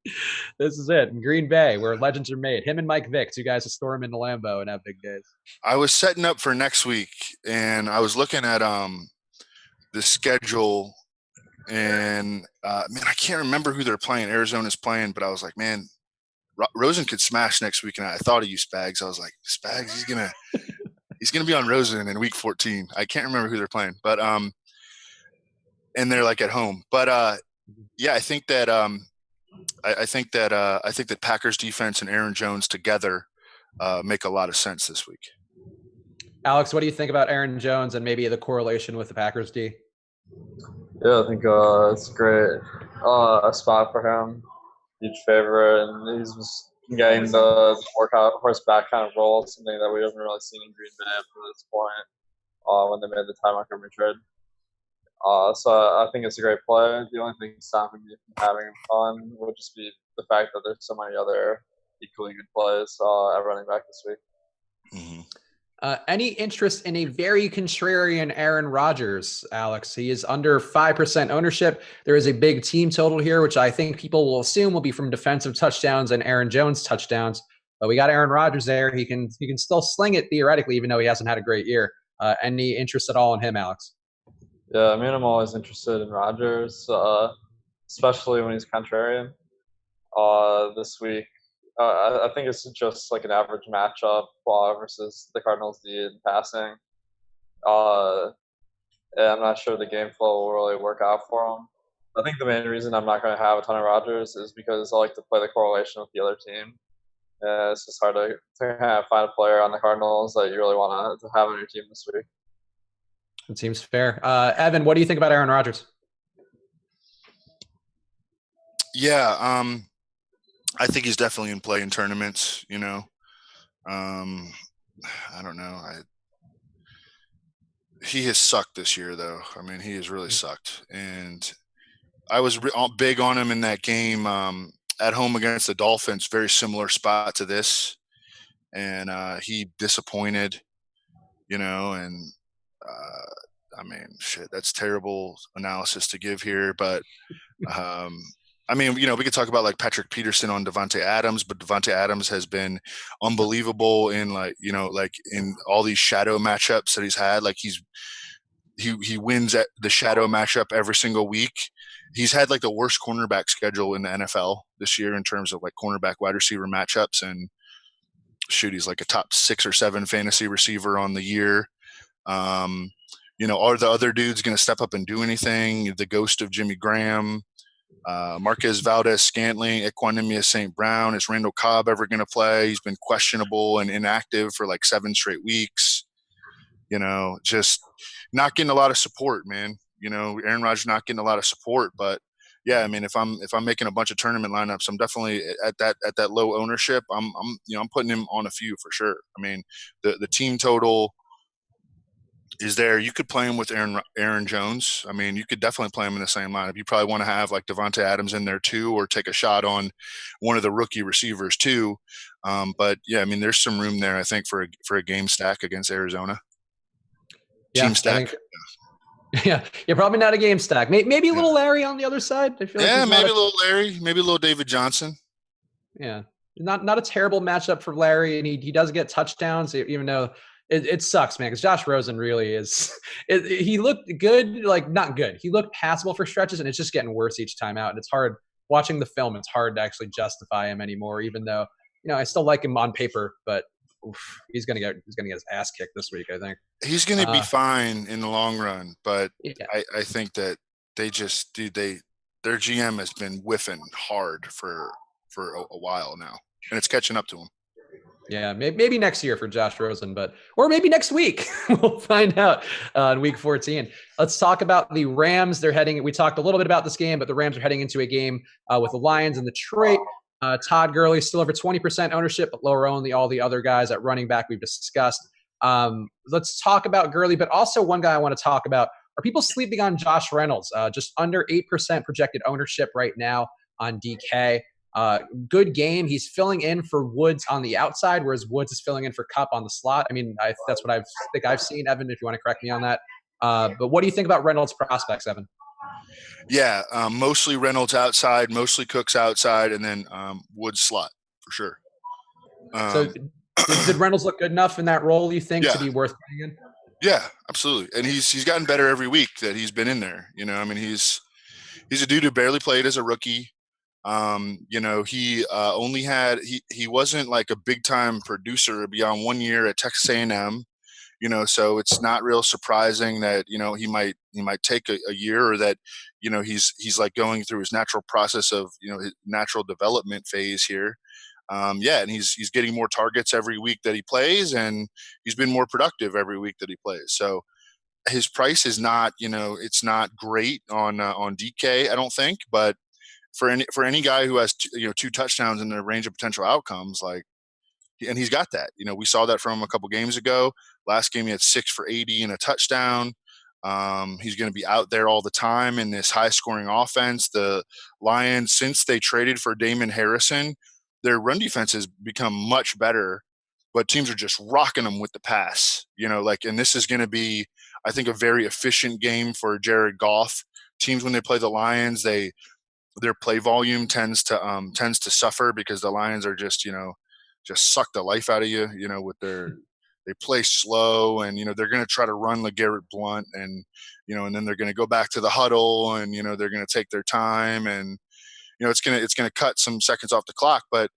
This is it. In Green Bay, where legends are made. Him and Mike Vick, 2 guys to storm into Lambeau and have big days. I was setting up for next week, and I was looking at the schedule, and man, I can't remember who they're playing. Arizona's playing, but I was like, man, Rosen could smash next week, and I thought of you, Spags. I was like, Spags, he's gonna be on Rosen in week 14. I can't remember who they're playing, but and they're like at home. But yeah, I think that Packers defense and Aaron Jones together make a lot of sense this week. Alex, what do you think about Aaron Jones and maybe the correlation with the Packers D? Yeah, I think it's great. A spot for him. Huge favorite, and he's just getting the workout horseback kind of role, something that we haven't really seen in Green Bay up to this point when they made the Ty Montgomery trade. So I think it's a great play. The only thing stopping me from having fun would just be the fact that there's so many other equally good plays at running back this week. Mm-hmm. Any interest in a very contrarian Aaron Rodgers, Alex? He is under 5% ownership. There is a big team total here, which I think people will assume will be from defensive touchdowns and Aaron Jones touchdowns. But we got Aaron Rodgers there. He can still sling it theoretically, even though he hasn't had a great year. Any interest at all in him, Alex? Yeah, I mean, I'm always interested in Rodgers, especially when he's contrarian. This week, I think it's just like an average matchup versus the Cardinals D in passing. And I'm not sure the game flow will really work out for him. I think the main reason I'm not going to have a ton of Rodgers is because I like to play the correlation with the other team. It's just hard to kind of find a player on the Cardinals that you really want to have on your team this week. It seems fair. Evan, what do you think about Aaron Rodgers? Yeah, I think he's definitely in play in tournaments, I don't know. He has sucked this year, though. I mean, he has really sucked. And I was big on him in that game at home against the Dolphins, very similar spot to this. And he disappointed, and I mean, shit, that's terrible analysis to give here. But I mean, we could talk about like Patrick Peterson on Davante Adams, but Davante Adams has been unbelievable in like in all these shadow matchups that he's had. Like he wins at the shadow matchup every single week. He's had like the worst cornerback schedule in the NFL this year in terms of like cornerback wide receiver matchups. And shoot, he's like a top 6 or 7 fantasy receiver on the year. Are the other dudes going to step up and do anything? The ghost of Jimmy Graham. Marquez Valdez-Scantling, Equanimous St. Brown. Is Randall Cobb ever going to play? He's been questionable and inactive for like 7 straight weeks. Just not getting a lot of support, man. Aaron Rodgers not getting a lot of support. But yeah, I mean, if I'm making a bunch of tournament lineups, I'm definitely at that low ownership. I'm putting him on a few for sure. I mean, the team total is there. You could play him with Aaron Jones. I mean, you could definitely play him in the same lineup. You probably want to have like Davante Adams in there too, or take a shot on one of the rookie receivers too. But yeah, I mean, there's some room there, I think, for a game stack against Arizona. Yeah, team stack. Yeah, probably not a game stack. Maybe a little Larry on the other side. I feel like maybe a little Larry, maybe a little David Johnson. Yeah, not a terrible matchup for Larry, and he does get touchdowns, even though it sucks, man, because Josh Rosen really is he looked good, like not good. He looked passable for stretches, and it's just getting worse each time out. And it's hard watching the film. It's hard to actually justify him anymore, even though, I still like him on paper, but he's gonna get his ass kicked this week, I think. He's gonna be fine in the long run, but yeah. I think that they just their GM has been whiffing hard for for a while now, and it's catching up to him. Yeah, maybe next year for Josh Rosen, or maybe next week. We'll find out in week 14. Let's talk about the Rams. We talked a little bit about this game, but the Rams are heading into a game with the Lions in Detroit. Todd Gurley still over 20% ownership, but lower only all the other guys at running back we've discussed. Let's talk about Gurley, but also one guy I want to talk about. Are people sleeping on Josh Reynolds? Just under 8% projected ownership right now on DK. Good game. He's filling in for Woods on the outside, whereas Woods is filling in for Kupp on the slot. I mean, that's what I think I've seen. Evan, if you want to correct me on that. But what do you think about Reynolds' prospects, Evan? Yeah, mostly Reynolds outside, mostly Cooks outside, and then Woods slot for sure. So did Reynolds look good enough in that role, you think, to be worth putting in? Yeah, absolutely. And he's gotten better every week that he's been in there. You know, I mean, he's a dude who barely played as a rookie. You know, he wasn't like a big time producer beyond 1 year at Texas A&M. You know, so it's not real surprising that, you know, he might take a year, or that, you know, he's like going through his natural process of, you know, his natural development phase here. And he's getting more targets every week that he plays, and he's been more productive every week that he plays. So his price is not, you know, it's not great on DK, I don't think, but for any guy who has two touchdowns in the range of potential outcomes, like, and he's got that. You know, we saw that from him a couple games ago. Last game he had 6 for 80 and a touchdown. He's going to be out there all the time in this high-scoring offense. The Lions, since they traded for Damon Harrison, their run defense has become much better, but teams are just rocking them with the pass. You know, like, and this is going to be, I think, a very efficient game for Jared Goff. Teams, when they play the Lions, their play volume tends to suffer because the Lions are just suck the life out of you, you know, with they play slow, and, you know, they're going to try to run Legarrette Blount, and, you know, and then they're going to go back to the huddle, and, you know, they're going to take their time, and, you know, it's going to cut some seconds off the clock, but,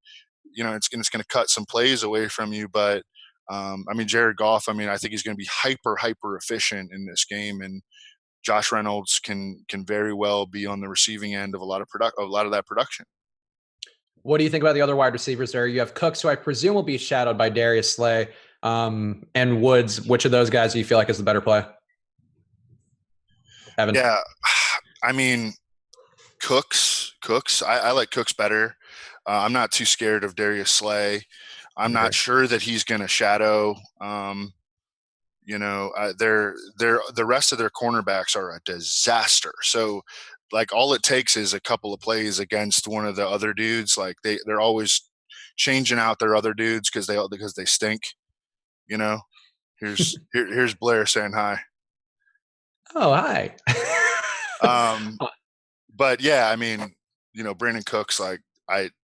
you know, it's going to cut some plays away from you. But I mean, Jared Goff, I mean, I think he's going to be hyper efficient in this game, and Josh Reynolds can very well be on the receiving end of a lot of that production. What do you think about the other wide receivers there? You have Cooks, who I presume will be shadowed by Darius Slay, and Woods. Which of those guys do you feel like is the better play? Evan? Yeah, I mean, Cooks. I like Cooks better. I'm not too scared of Darius Slay. I'm not sure that he's going to shadow. You know, the rest of their cornerbacks are a disaster. So, like, all it takes is a couple of plays against one of the other dudes. Like, they're always changing out their other dudes because they stink. You know, here's Blair saying hi. Oh, hi. But yeah, I mean, you know, Brandon Cooks, like,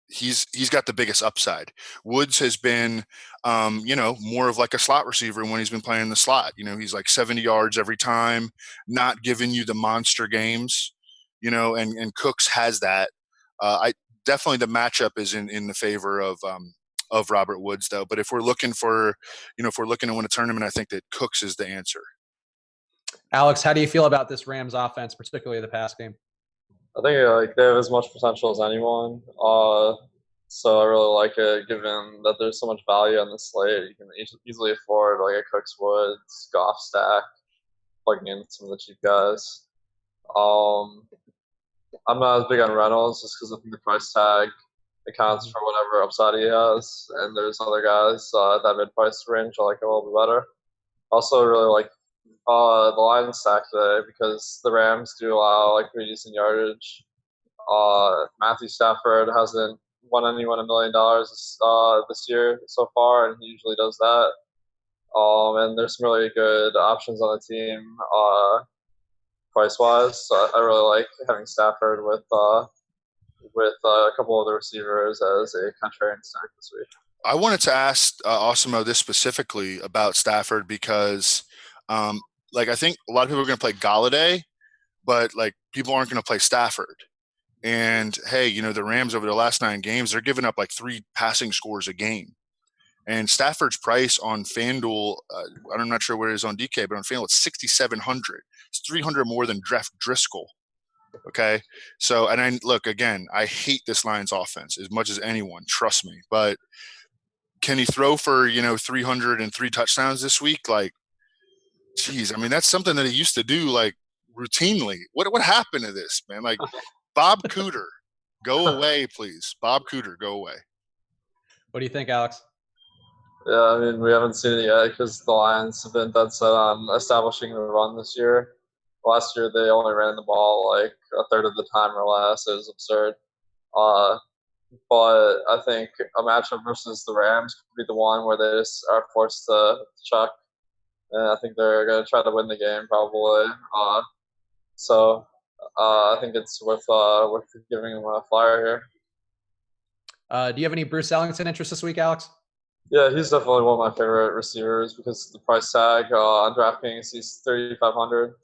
he's got the biggest upside. Woods has been, you know, more of like a slot receiver when he's been playing in the slot. You know, he's like 70 yards every time, not giving you the monster games, you know, and Cooks has that. I definitely, the matchup is in the favor of Robert Woods, though. But if we're looking to win a tournament, I think that Cooks is the answer. Alex, how do you feel about this Rams offense, particularly the pass game? I think they have as much potential as anyone. So I really like it, given that there's so much value on the slate. You can easily afford like a Cooks Woods, Goff stack, plugging in some of the cheap guys. I'm not as big on Reynolds just because I think the price tag accounts for whatever upside he has, and there's other guys at that mid-price range I like a little bit better. Also, really like the Lions stack today because the Rams do allow like pretty decent yardage. Matthew Stafford hasn't won anyone $1 million this year so far, and he usually does that. And there's some really good options on the team price-wise. So I really like having Stafford with a couple of the receivers as a contrarian stack this week. I wanted to ask Osimo this specifically about Stafford because like, I think a lot of people are going to play Galladay, but like, people aren't going to play Stafford. And hey, you know, the Rams over the last 9 games, they're giving up like 3 passing scores a game. And Stafford's price on FanDuel, I'm not sure where it is on DK, but on FanDuel it's $6,700. It's $300 more than Driscoll. Okay. So, and I look again, I hate this Lions offense as much as anyone, trust me. But can he throw for, 303 touchdowns this week? Like, geez, I mean, that's something that he used to do like routinely. What happened to this, man? Like, Bob Cooter, go away, please. Bob Cooter, go away. What do you think, Alex? Yeah, I mean, we haven't seen it yet because the Lions have been dead set on establishing the run this year. Last year, they only ran the ball like a third of the time or less. It was absurd. Uh, but I think a matchup versus the Rams could be the one where they just are forced to chuck. And I think they're going to try to win the game probably. So I think it's worth giving them a flyer here. Do you have any Bruce Ellington interest this week, Alex? Yeah, he's definitely one of my favorite receivers because the price tag on DraftKings, he's 3,500,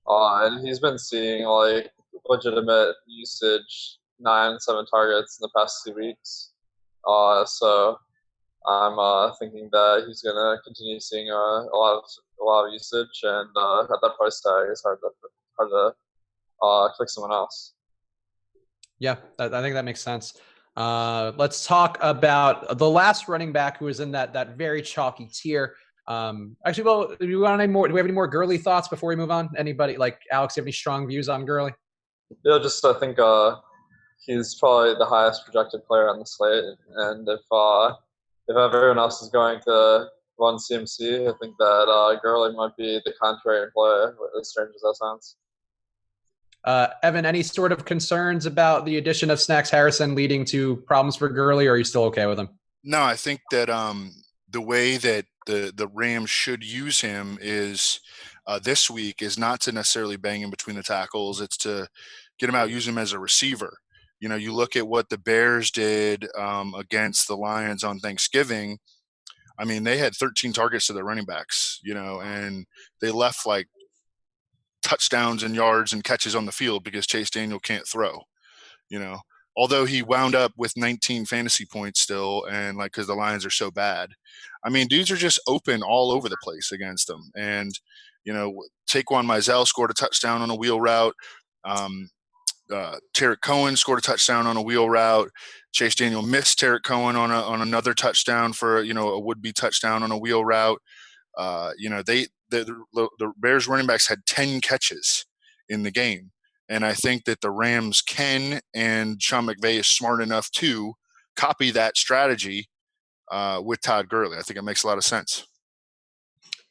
and he's been seeing like legitimate usage, 9-7 targets in the past 2 weeks. So I'm thinking that he's gonna continue seeing a lot of usage, and at that price tag, it's hard to click someone else. Yeah, I think that makes sense. Let's talk about the last running back who was in that very chalky tier. Actually, well, do we have any more Gurley thoughts before we move on? Anybody like Alex? Do you have any strong views on Gurley? Yeah, just I think he's probably the highest projected player on the slate, and if everyone else is going to run CMC, I think that Gurley might be the contrary play, as strange as that sounds. Evan, any sort of concerns about the addition of Snacks Harrison leading to problems for Gurley, or are you still okay with him? No, I think that the way that the Rams should use him is this week is not to necessarily bang him between the tackles. It's to get him out, use him as a receiver. You look at what the Bears did against the Lions on Thanksgiving. I mean, they had 13 targets to their running backs, and they left like touchdowns and yards and catches on the field because Chase Daniel can't throw, although he wound up with 19 fantasy points still, and like because the Lions are so bad. I mean, dudes are just open all over the place against them. And, Taquan Mizell scored a touchdown on a wheel route. Derrick Cohen scored a touchdown on a wheel route. Chase Daniel missed Derrick Cohen on another touchdown for, a would-be touchdown on a wheel route. The Bears running backs had 10 catches in the game. And I think that the Rams can, and Sean McVay is smart enough to copy that strategy with Todd Gurley. I think it makes a lot of sense.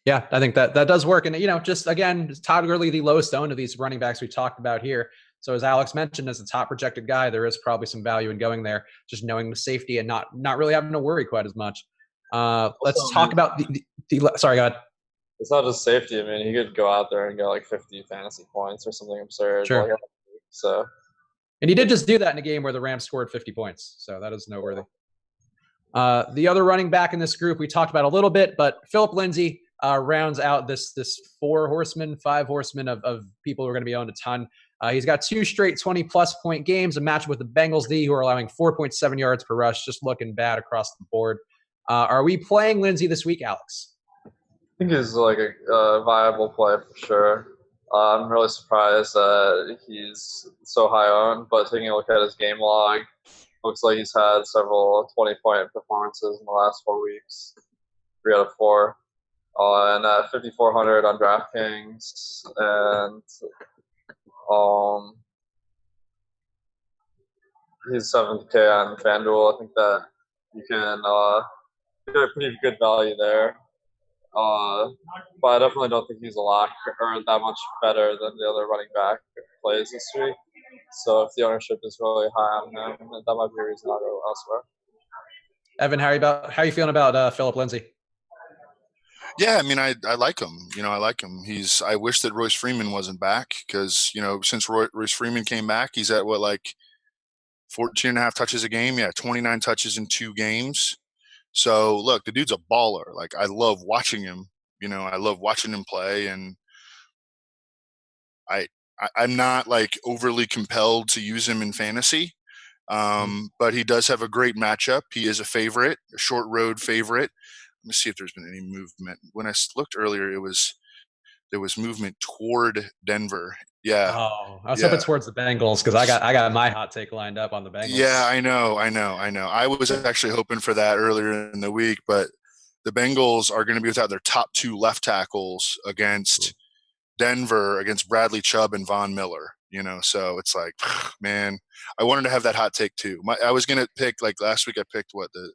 Yeah, I think that does work. And, just again, Todd Gurley, the lowest owned of these running backs we talked about here. So as Alex mentioned, as a top projected guy, there is probably some value in going there, just knowing the safety and not really having to worry quite as much. Let's talk about sorry, go ahead. It's not just safety. I mean, he could go out there and get like 50 fantasy points or something absurd. Sure. So. And he did just do that in a game where the Rams scored 50 points. So that is noteworthy. The other running back in this group we talked about a little bit, but Phillip Lindsay rounds out this 5 horsemen of people who are going to be owned a ton. He's got 2 straight 20-plus point games, a matchup with the Bengals D, who are allowing 4.7 yards per rush, just looking bad across the board. Are we playing Lindsay this week, Alex? I think he's like a viable play for sure. I'm really surprised that he's so high owned, but taking a look at his game log, looks like he's had several 20-point performances in the last 4 weeks, 3 out of 4. And at 5,400 on DraftKings, and he's 7K on FanDuel. I think that you can get a pretty good value there. But I definitely don't think he's a lock or that much better than the other running back plays this week. So if the ownership is really high on him, that might be a reason I'll go elsewhere. Evan, how are you feeling about Phillip Lindsay? Yeah, I mean, I like him. I like him. I wish that Royce Freeman wasn't back because, since Royce Freeman came back, he's at 14 and a half touches a game. Yeah, 29 touches in 2 games. So look, the dude's a baller. Like, I love watching him. I love watching him play, and I'm not overly compelled to use him in fantasy. But he does have a great matchup. He is a favorite, a short road favorite. Let me see if there's been any movement. When I looked earlier, there was movement toward Denver Yeah. Oh, I was Yeah. hoping towards the Bengals because I got my hot take lined up on the Yeah, Bengals. I know. I was actually hoping for that earlier in the week, but the Bengals are going to be without their top two left tackles against Denver, against Bradley Chubb and Von Miller. So it's like, man, I wanted to have that hot take too. I was going to pick, like last week, I picked the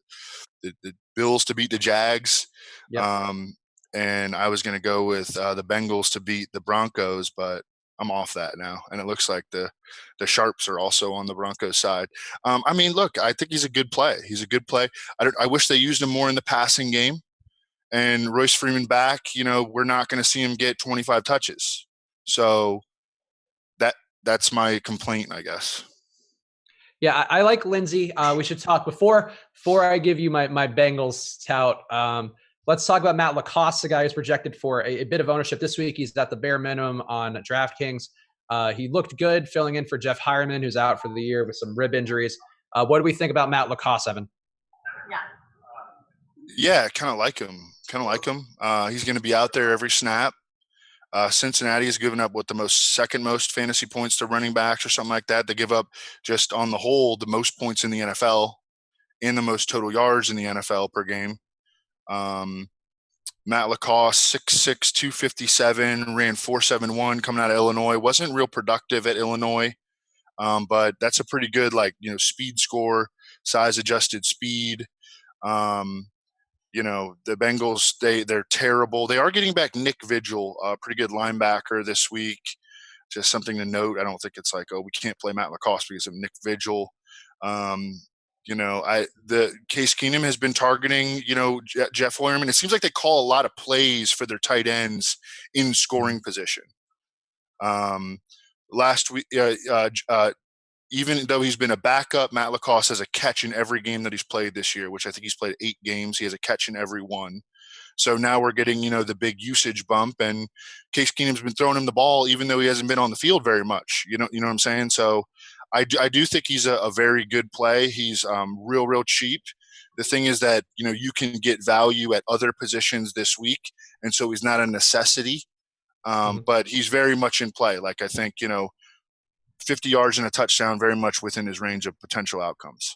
Bills to beat the Jags. Yep. And I was going to go with the Bengals to beat the Broncos, but I'm off that now. And it looks like the Sharps are also on the Broncos side. I mean, look, I think he's a good play. He's a good play. I wish they used him more in the passing game. And Royce Freeman back, we're not going to see him get 25 touches. So that's my complaint, I guess. Yeah, I like Lindsey. We should talk before I give you my Bengals tout. Let's talk about Matt Lacoste, the guy who's projected for a bit of ownership this week. He's at the bare minimum on DraftKings. He looked good filling in for Jeff Hireman, who's out for the year with some rib injuries. What do we think about Matt Lacoste, Evan? Yeah, kind of like him. He's going to be out there every snap. Cincinnati has given up the second most fantasy points to running backs or something like that. They give up, just on the whole, the most points in the NFL and the most total yards in the NFL per game. Matt Lacoste, 6'6", 257, ran 4.71 coming out of Illinois. Wasn't real productive at Illinois, but that's a pretty good speed score, size adjusted speed. The Bengals, they're terrible. They are getting back Nick Vigil, a pretty good linebacker this week. Just something to note. I don't think it's like, we can't play Matt Lacoste because of Nick Vigil. The Case Keenum has been targeting, Jeff Hoyerman. It seems like they call a lot of plays for their tight ends in scoring position. Last week, even though he's been a backup, Matt Lacoste has a catch in every game that he's played this year, which I think he's played 8 games. He has a catch in every one. So now we're getting, the big usage bump, and Case Keenum's been throwing him the ball even though he hasn't been on the field very much. You know what I'm saying? So I do think he's a very good play. He's real cheap. The thing is that, you can get value at other positions this week, and so he's not a necessity. But he's very much in play. Like, I think, 50 yards and a touchdown, very much within his range of potential outcomes.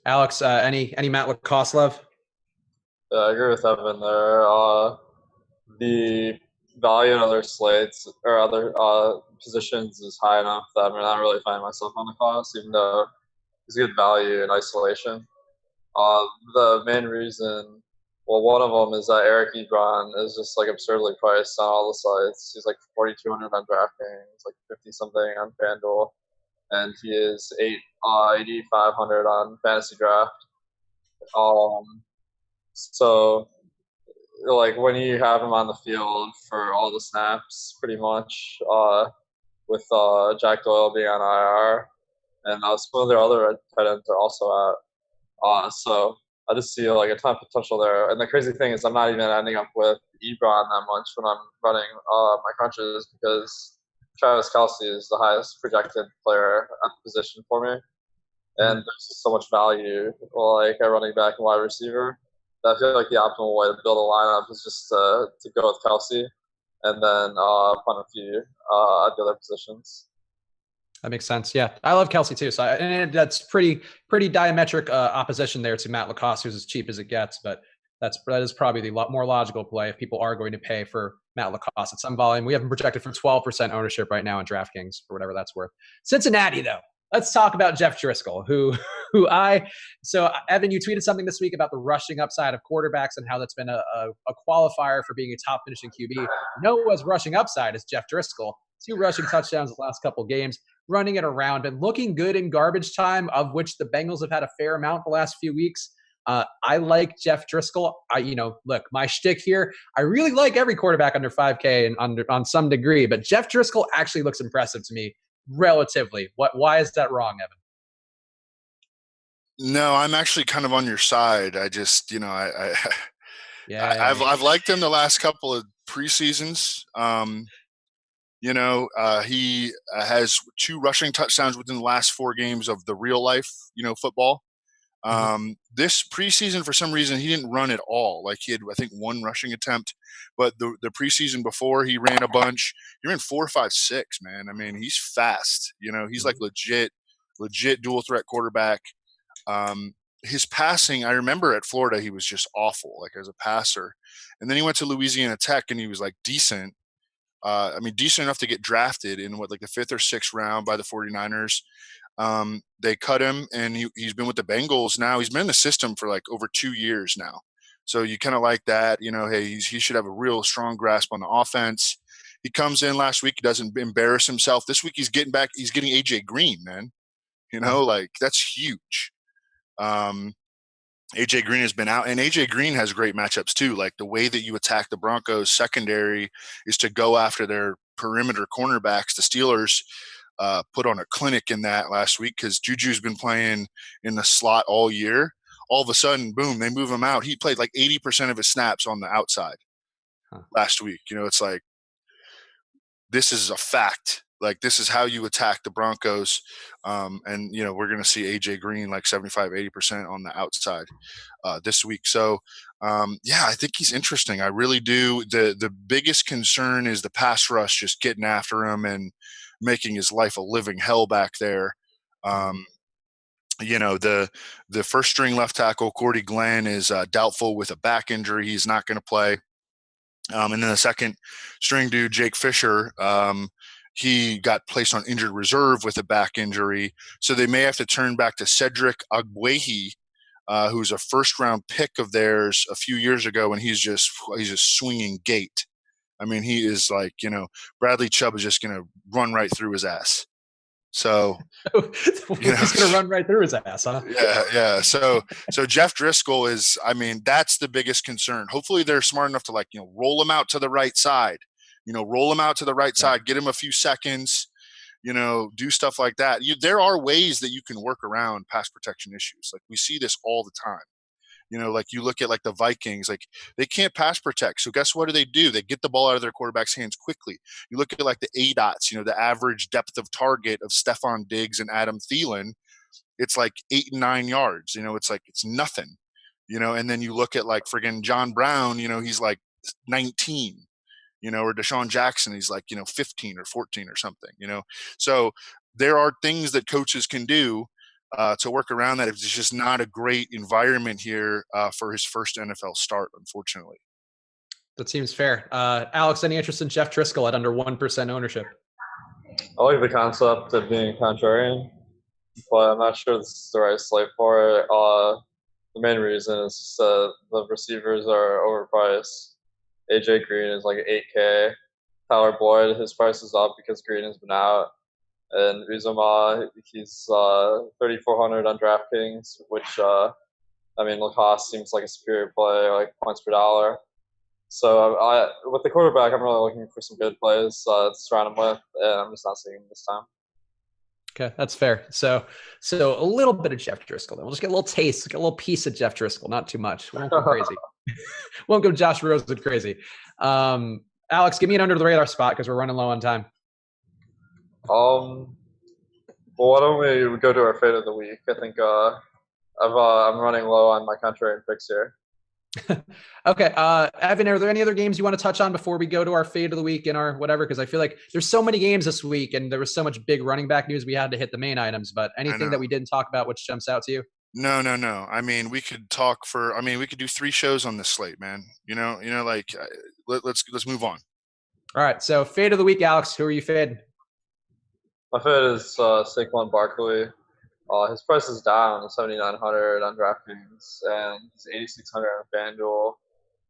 Alex, any Matt Lacoste love? Yeah, I agree with Evan there. The value in other slates or other positions is high enough that I'm not really finding myself on the cost, even though it's good value in isolation. The main reason, one of them is that Eric Ebron is just absurdly priced on all the sites. He's 4,200 on DraftKings, 50-something on FanDuel, and he is 8,500 on Fantasy Draft. So when you have him on the field for all the snaps, pretty much, with Jack Doyle being on IR, and some of their other tight ends are also out. So I just see a ton of potential there. And the crazy thing is I'm not even ending up with Ebron that much when I'm running my crunches, because Travis Kelce is the highest projected player at the position for me. And there's just so much value, at running back and wide receiver. I feel like the optimal way to build a lineup is just to go with Kelce and then punt a few at the other positions. That makes sense. Yeah, I love Kelce too. So and that's pretty diametric opposition there to Matt Lacoste, who's as cheap as it gets. But that is probably the more logical play if people are going to pay for Matt Lacoste at some volume. We have him projected for 12% ownership right now on DraftKings, for whatever that's worth. Cincinnati, though. Let's talk about Jeff Driscoll, so Evan, you tweeted something this week about the rushing upside of quarterbacks and how that's been a qualifier for being a top finishing QB. You know what's rushing upside is Jeff Driscoll. 2 rushing touchdowns the last couple games, running it around, been looking good in garbage time, of which the Bengals have had a fair amount the last few weeks. I like Jeff Driscoll. Look, my shtick here, I really like every quarterback under 5K and on some degree, but Jeff Driscoll actually looks impressive to me. Relatively. Why is that wrong, Evan? No, I'm actually kind of on your side. I just, I've liked him the last couple of preseasons. He has 2 rushing touchdowns within the last 4 games of the real life, football. This preseason, for some reason, he didn't run at all. Like he had, I think, one rushing attempt, but the preseason before he ran a bunch. He ran 4.56, man. I mean, he's fast. He's like legit dual threat quarterback. His passing, I remember at Florida, he was just awful, like as a passer. And then he went to Louisiana Tech and he was like decent. Decent enough to get drafted in the 5th or 6th round by the 49ers. They cut him and he's been with the Bengals now. He's been in the system for like over 2 years now. So you kind of like that, hey, he should have a real strong grasp on the offense. He comes in last week, he doesn't embarrass himself. This week he's getting AJ Green, man. That's huge. AJ Green has been out, and AJ Green has great matchups too. Like the way that you attack the Broncos secondary is to go after their perimeter cornerbacks. The Steelers put on a clinic in that last week because Juju's been playing in the slot all year. All of a sudden, boom, they move him out. He played like 80% of his snaps on the outside last week. It's like, this is a fact. Like, this is how you attack the Broncos. And we're going to see AJ Green like 75-80% on the outside this week. So, I think he's interesting. I really do. The biggest concern is the pass rush, just getting after him and making his life a living hell back there. The first string left tackle, Cordy Glenn, is doubtful with a back injury. He's not going to play. And then the second string dude, Jake Fisher, he got placed on injured reserve with a back injury. So they may have to turn back to Cedric Ogbuehi, who's a first-round pick of theirs a few years ago, and he's just swinging gate. I mean, he is like, Bradley Chubb is just going to run right through his ass. So he's going to run right through his ass, huh? Yeah. So Jeff Driscoll is, that's the biggest concern. Hopefully they're smart enough to roll him out to the right side. Side, get him a few seconds, do stuff like that. There are ways that you can work around pass protection issues. Like we see this all the time. You look at like the Vikings, like they can't pass protect. So guess what do? They get the ball out of their quarterback's hands quickly. You look at like the ADOTs, the average depth of target of Stephon Diggs and Adam Thielen, it's like 8 and 9 yards. It's like, it's nothing, and then you look at like friggin' John Brown, he's like 19, or Deshaun Jackson, he's like, 15 or 14 or something, So there are things that coaches can do to work around that. It's just not a great environment here for his first NFL start, unfortunately. That seems fair. Alex, any interest in Jeff Driscoll at under 1% ownership? I like the concept of being contrarian, but I'm not sure this is the right slate for it. The main reason is the receivers are overpriced. AJ Green is like $8K. Tyler Boyd, his price is up because Green has been out. And Uzomah, he's 3,400 on DraftKings, which Lacoste seems like a superior play, like points per dollar. So with the quarterback, I'm really looking for some good plays to surround him with, and I'm just not seeing him this time. Okay, that's fair. So a little bit of Jeff Driscoll. Then we'll just get a little taste, get a little piece of Jeff Driscoll, not too much. We won't go crazy. Won't go Josh Rosen crazy. Alex, give me an under the radar spot because we're running low on time. Well, why don't we go to our fade of the week? I think I'm running low on my contrarian picks here. Okay. Evan, are there any other games you want to touch on before we go to our fade of the week and our whatever? Because I feel like there's so many games this week and there was so much big running back news. We had to hit the main items, but anything that we didn't talk about, which jumps out to you? No. We could talk we could do 3 shows on this slate, man. Let's move on. All right. So fade of the week, Alex, who are you fading? My fade is Saquon Barkley. His price is down to 7,900 on DraftKings, and he's 8,600 on FanDuel,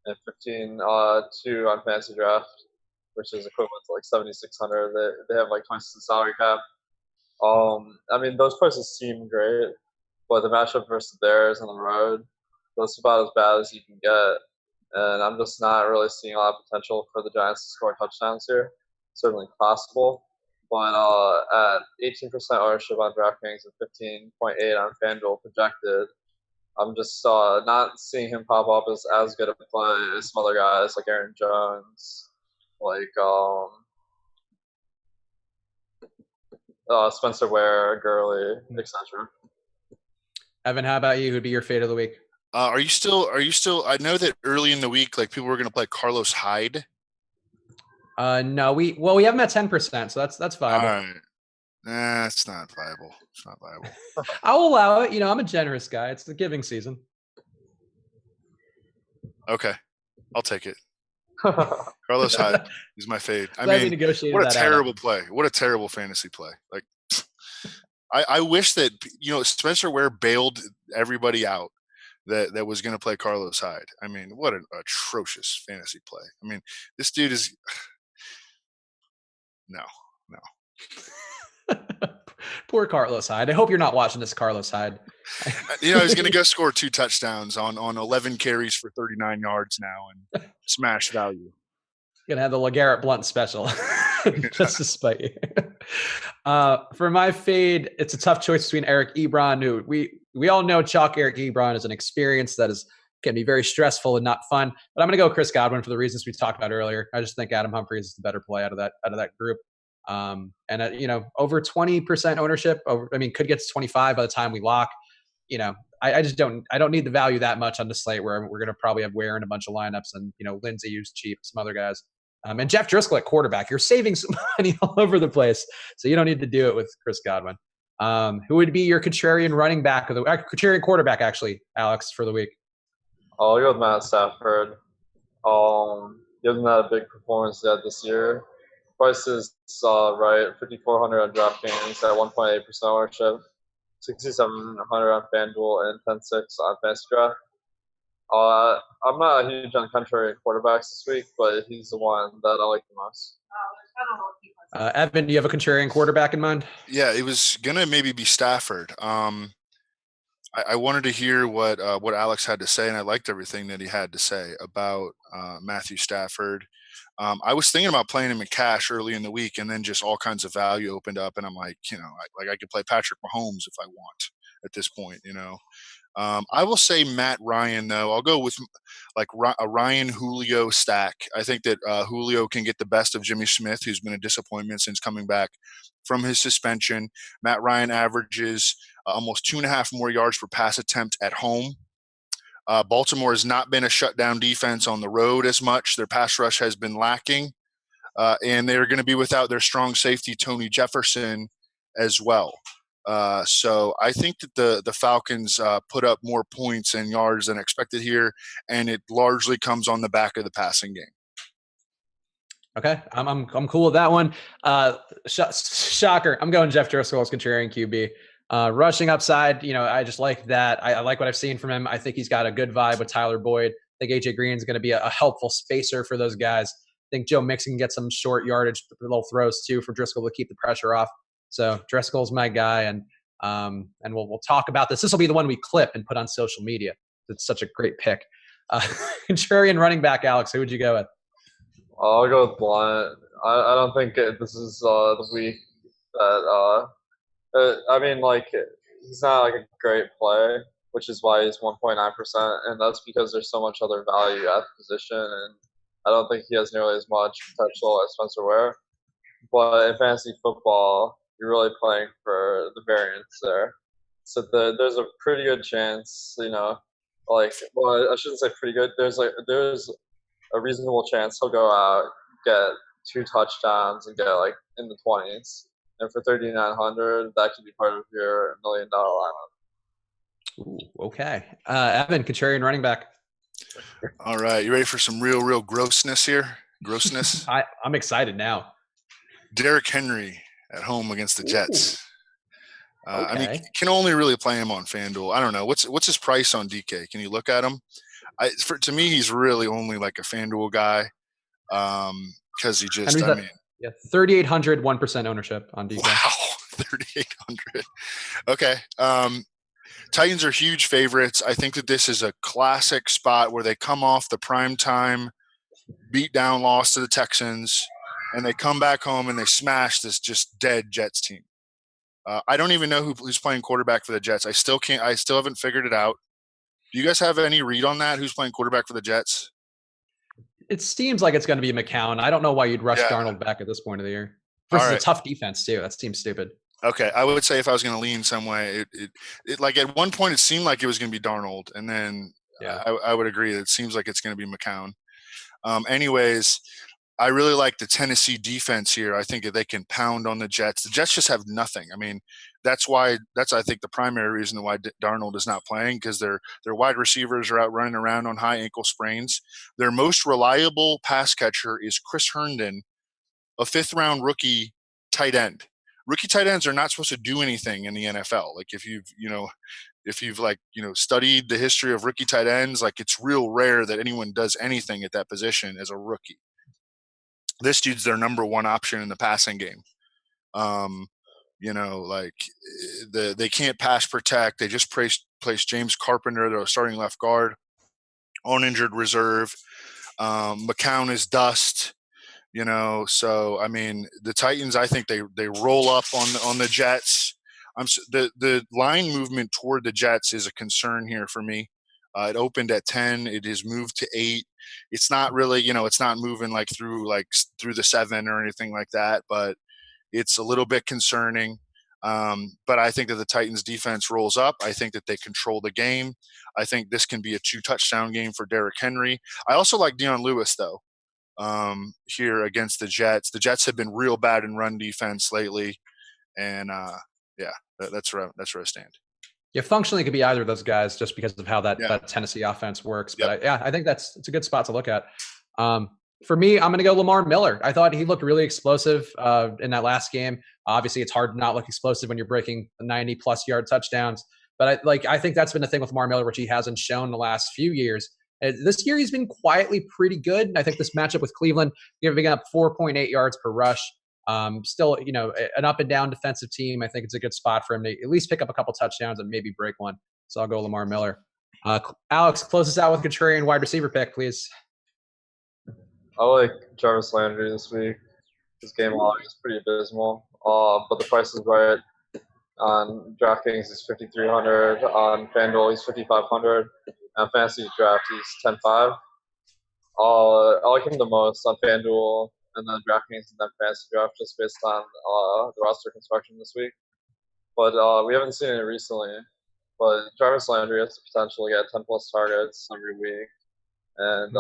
and 15.2 on Fantasy Draft, which is equivalent to like 7,600. They have like twice the salary cap. Those prices seem great, but the matchup versus theirs on the road, that's about as bad as you can get. And I'm just not really seeing a lot of potential for the Giants to score touchdowns here. Certainly possible. But at 18% ownership on DraftKings and 15.8 on FanDuel projected, I'm just not seeing him pop up as good a play as some other guys like Aaron Jones, like Spencer Ware, Gurley, etc. Evan, how about you? Who'd be your fade of the week? Are you still? I know that early in the week, like people were going to play Carlos Hyde. No, we have him at 10%, so that's viable. All right. Nah, it's not viable. It's not viable. I'll allow it. I'm a generous guy. It's the giving season. Okay, I'll take it. Carlos Hyde is my fade. I mean, what a terrible play. What a terrible fantasy play. Like, I wish that, Spencer Ware bailed everybody out that was going to play Carlos Hyde. I mean, what an atrocious fantasy play. I mean, this dude is – no. Poor Carlos Hyde. I hope you're not watching this, Carlos Hyde. He's going to go score 2 touchdowns on 11 carries for 39 yards now and smash value. Going to have the Legarrette Blount special just to spite you. For my fade, it's a tough choice between Eric Ebron, who we all know Chalk Eric Ebron is an experience that can be very stressful and not fun. But I'm going to go Chris Godwin for the reasons we talked about earlier. I just think Adam Humphries is the better play out of that group. Over 20% ownership. Could get to 25 by the time we lock. I just don't need the value that much on the slate where we're going to probably have Ware in a bunch of lineups and Lindsey who's cheap, some other guys. And Jeff Driscoll at quarterback. You're saving some money all over the place, so you don't need to do it with Chris Godwin. Who would be your contrarian running back contrarian quarterback actually, Alex, for the week? I'll go with Matt Stafford. He hasn't had a big performance yet this year. Price is right, 5,400 on DraftKings at 1.8% ownership, 6,700 on FanDuel, and 10.6 on Fantasy Draft. I'm not a huge on contrarian quarterbacks this week, but he's the one that I like the most. Evan, do you have a contrarian quarterback in mind? Yeah, it was gonna maybe be Stafford. I wanted to hear what Alex had to say, and I liked everything that he had to say about Matthew Stafford. I was thinking about playing him in cash early in the week, and then just all kinds of value opened up, and I'm like, I could play Patrick Mahomes if I want at this point, I will say Matt Ryan, though. I'll go with a Ryan Julio stack. I think that Julio can get the best of Jimmy Smith, who's been a disappointment since coming back from his suspension. Matt Ryan averages almost 2.5 more yards per pass attempt at home. Baltimore has not been a shutdown defense on the road as much. Their pass rush has been lacking, and they're going to be without their strong safety, Tony Jefferson, as well. So I think that the Falcons put up more points and yards than expected here, and it largely comes on the back of the passing game. Okay, I'm cool with that one. Shocker, I'm going Jeff Driscoll as contrarian QB. Rushing upside, I just like that. I like what I've seen from him. I think he's got a good vibe with Tyler Boyd. I think AJ Green is going to be a helpful spacer for those guys. I think Joe Mixon can get some short yardage little throws too for Driscoll to keep the pressure off. So Driscoll's my guy, and we'll talk about this. This will be the one we clip and put on social media. It's such a great pick. Contrarian running back, Alex, who would you go with? I'll go with Blount. I don't think this is the week that he's not like a great play, which is why he's 1.9%, and that's because there's so much other value at the position, and I don't think he has nearly as much potential as Spencer Ware. But in fantasy football, you're really playing for the variance there. So there's a pretty good chance, I shouldn't say pretty good. There's a reasonable chance he'll go out, get 2 touchdowns, and get in the 20s. And for 3,900, that could be part of your $1 million lineup. Ooh, okay. Evan, contrarian running back. All right, you ready for some real grossness here? Grossness. I'm excited now. Derrick Henry at home against the Jets. Okay. Can only really play him on FanDuel. I don't know. What's his price on DK? Can you look at him? To me, he's really only like a FanDuel guy because he just, 3,800, 1% ownership on DK. Wow, 3,800. Okay. Titans are huge favorites. I think that this is a classic spot where they come off the primetime beat-down loss to the Texans, and they come back home and they smash this just dead Jets team. I don't even know who's playing quarterback for the Jets. I still haven't figured it out. Do you guys have any read on that? Who's playing quarterback for the Jets? It seems like it's going to be McCown. I don't know why you'd rush Darnold back at this point of the year. Versus a tough defense, too. That seems stupid. Okay, I would say if I was going to lean some way, it like at one point it seemed like it was going to be Darnold, and then I would agree that it seems like it's going to be McCown. Anyways, I really like the Tennessee defense here. I think that they can pound on the Jets. The Jets just have nothing. I mean, that's I think the primary reason why Darnold is not playing, because their wide receivers are out running around on high ankle sprains. Their most reliable pass catcher is Chris Herndon, a 5th-round rookie tight end. Rookie tight ends are not supposed to do anything in the NFL. Like if you've studied the history of rookie tight ends, like it's real rare that anyone does anything at that position as a rookie. This dude's their number one option in the passing game. They can't pass protect. They just placed James Carpenter, their starting left guard, on injured reserve. McCown is dust. So I mean, the Titans, I think they roll up on the Jets. The line movement toward the Jets is a concern here for me. It opened at 10. It has moved to 8. It's not really, it's not moving through the 7 or anything like that, but it's a little bit concerning. But I think that the Titans defense rolls up. I think that they control the game. I think this can be a 2-touchdown game for Derrick Henry. I also like Dion Lewis though. Here against the Jets. The Jets have been real bad in run defense lately, and that's where I stand. Yeah, functionally it could be either of those guys just because of how that Tennessee offense works. But I think it's a good spot to look at. For me, I'm going to go Lamar Miller. I thought he looked really explosive in that last game. Obviously, it's hard to not look explosive when you're breaking 90-plus yard touchdowns. But I think that's been the thing with Lamar Miller, which he hasn't shown the last few years. This year, he's been quietly pretty good. And I think this matchup with Cleveland, giving up 4.8 yards per rush, still, an up and down defensive team. I think it's a good spot for him to at least pick up a couple touchdowns and maybe break one. So I'll go Lamar Miller. Alex, close us out with a contrarian wide receiver pick, please. I like Jarvis Landry this week. His game log is pretty abysmal, but the price is right. On DraftKings, he's 5,300. On FanDuel, he's 5,500. On Fantasy Draft, he's 10.5. I like him the most on FanDuel and then DraftKings and then Fantasy Draft just based on the roster construction this week. But we haven't seen it recently. But Jarvis Landry has the potential to get 10-plus targets every week. And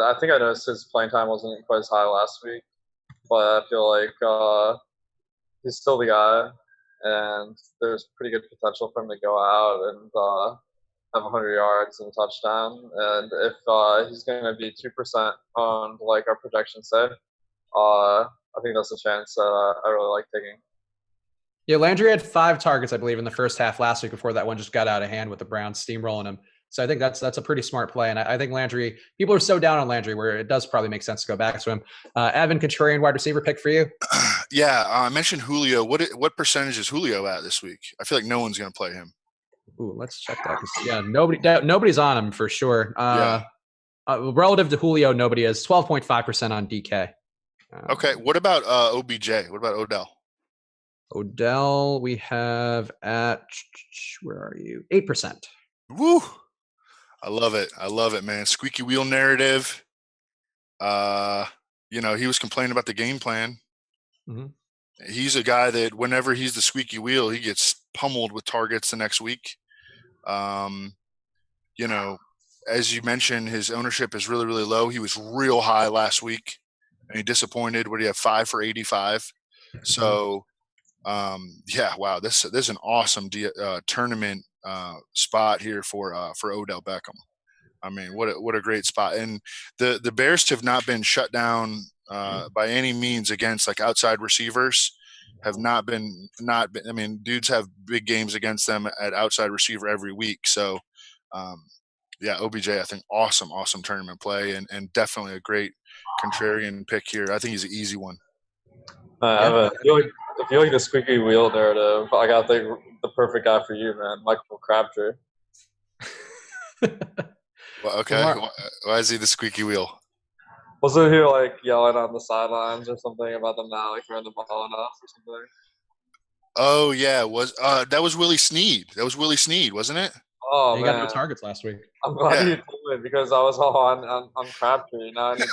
I think I noticed his playing time wasn't quite as high last week. But I feel like he's still the guy. And there's pretty good potential for him to go out and have 100 yards and a touchdown. And if he's going to be 2% owned like our projections say, I think that's a chance that I really like taking. Yeah, Landry had 5 targets, I believe, in the first half last week before that one just got out of hand with the Browns steamrolling him. So I think that's a pretty smart play. And I think Landry, people are so down on Landry where it does probably make sense to go back to him. Evan, contrarian wide receiver pick for you? Yeah, I mentioned Julio. What percentage is Julio at this week? I feel like no one's going to play him. Ooh, let's check that. Nobody's on him for sure. Relative to Julio, nobody is. 12.5% on DK. Okay, what about OBJ? What about Odell? Odell, we have at, where are you? 8%. Woo! I love it, man. Squeaky wheel narrative. He was complaining about the game plan. Mm-hmm. He's a guy that whenever he's the squeaky wheel, he gets pummeled with targets the next week. As you mentioned, his ownership is really, really low. He was real high last week, and he disappointed. What do you have? 5 for 85. So, wow, this is an awesome tournament spot here for Odell Beckham. I mean, what a great spot. And the Bears have not been shut down by any means against outside receivers. Have not been. I mean, dudes have big games against them at outside receiver every week. So, OBJ, I think awesome tournament play and definitely a great contrarian pick here. I think he's an easy one. Evan, if you like the squeaky wheel narrative, I got the perfect guy for you, man. Michael Crabtree. Well, okay. Why is he the squeaky wheel? Wasn't he yelling on the sidelines or something about them not throwing the ball enough or something? Oh yeah, that was Willie Snead? That was Willie Snead, wasn't it? Oh, he man. got no targets last week. I'm glad you told me because I was all on Crabtree. Now I need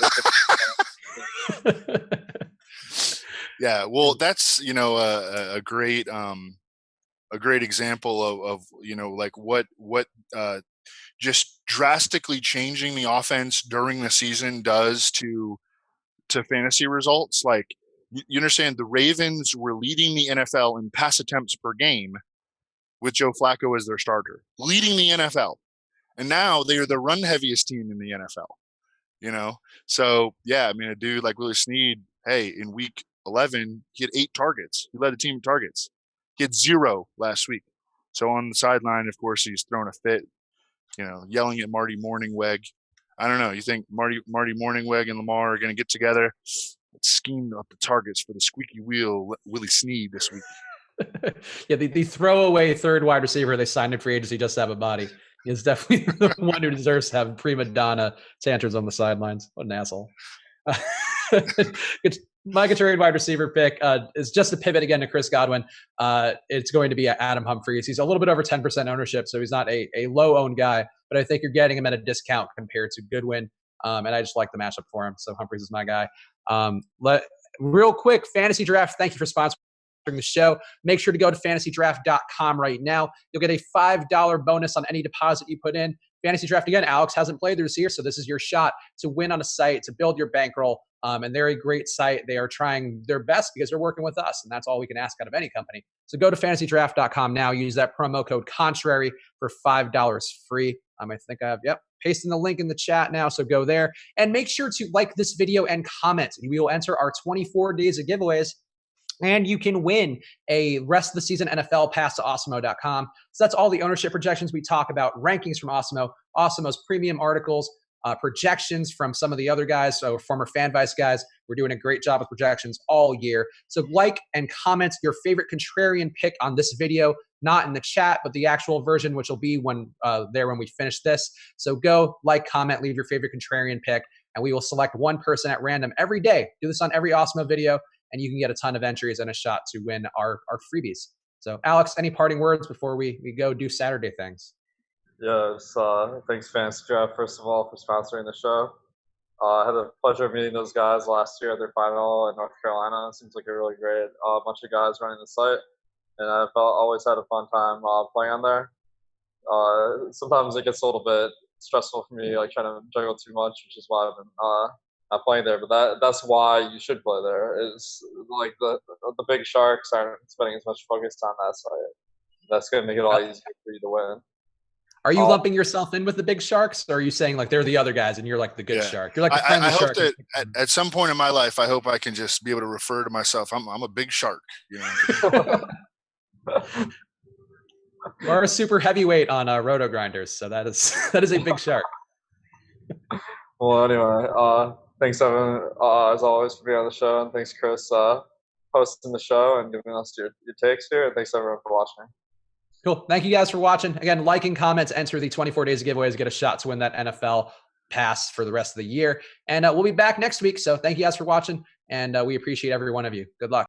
to Yeah, well, that's a great example of like what just drastically changing the offense during the season does to fantasy results. Like, you understand, the Ravens were leading the NFL in pass attempts per game with Joe Flacco as their starter, leading the NFL, and now they are the run heaviest team in the NFL. So yeah, I mean, a dude like Willie Snead, hey, in week 11 he had 8 targets. He led the team in targets. He had 0 last week. So on the sideline, of course, he's throwing a fit, yelling at Marty Morningweg. I don't know. You think Marty Morningweg and Lamar are going to get together? Let's scheme up the targets for the squeaky wheel Willie Snead this week. Yeah, the throwaway third wide receiver they signed in free agency just to have a body is definitely the one who deserves to have prima donna tantrums on the sidelines. What an asshole. My contrarian wide receiver pick is just a pivot again to Chris Godwin. It's going to be Adam Humphries. He's a little bit over 10% ownership, so he's not a low-owned guy, but I think you're getting him at a discount compared to Goodwin, and I just like the matchup for him, so Humphries is my guy. Real quick, Fantasy Draft, thank you for sponsoring the show. Make sure to go to fantasydraft.com right now. You'll get a $5 bonus on any deposit you put in. Fantasy Draft, again, Alex hasn't played this year, so this is your shot to win on a site, to build your bankroll. And they're a great site. They are trying their best because they're working with us, and that's all we can ask out of any company. So go to fantasydraft.com now. Use that promo code CONTRARY for $5 free. I think I have, pasting the link in the chat now, so go there. And make sure to like this video and comment. We will enter our 24 days of giveaways, and you can win a rest of the season NFL pass to Awesemo.com. So that's all the ownership projections we talk about, rankings from Awesemo, Awesemo's premium articles, projections from some of the other guys, so former FanVice guys. We're doing a great job with projections all year. So like and comment your favorite contrarian pick on this video, not in the chat, but the actual version, which will be when we finish this. So go like, comment, leave your favorite contrarian pick, and we will select one person at random every day. Do this on every Awesemo video, and you can get a ton of entries and a shot to win our freebies. So Alex, any parting words before we go do Saturday things? Yes, thanks Fantasy Draft, first of all, for sponsoring the show. I had the pleasure of meeting those guys last year at their final in North Carolina. It seems like a really great bunch of guys running the site, and I've always had a fun time playing on there. Sometimes it gets a little bit stressful for me, like trying to juggle too much, which is why I've been not playing there. But that's why you should play there. Is like the big sharks aren't spending as much focus on that site. That's going to make it a lot easier for you to win. Are you lumping yourself in with the big sharks, or are you saying like they're the other guys and you're like the good shark? You're like the friendly shark. I hope that at some point in my life, I hope I can just be able to refer to myself. I'm a big shark. Or a super heavyweight on Roto Grinders, so that is a big shark. Well, anyway, thanks Evan as always for being on the show, and thanks Chris hosting the show and giving us your takes here, and thanks everyone for watching. Cool. Thank you guys for watching. Again, liking, comments, enter the 24 days of giveaways, get a shot to win that NFL pass for the rest of the year. And we'll be back next week. So thank you guys for watching, and we appreciate every one of you. Good luck.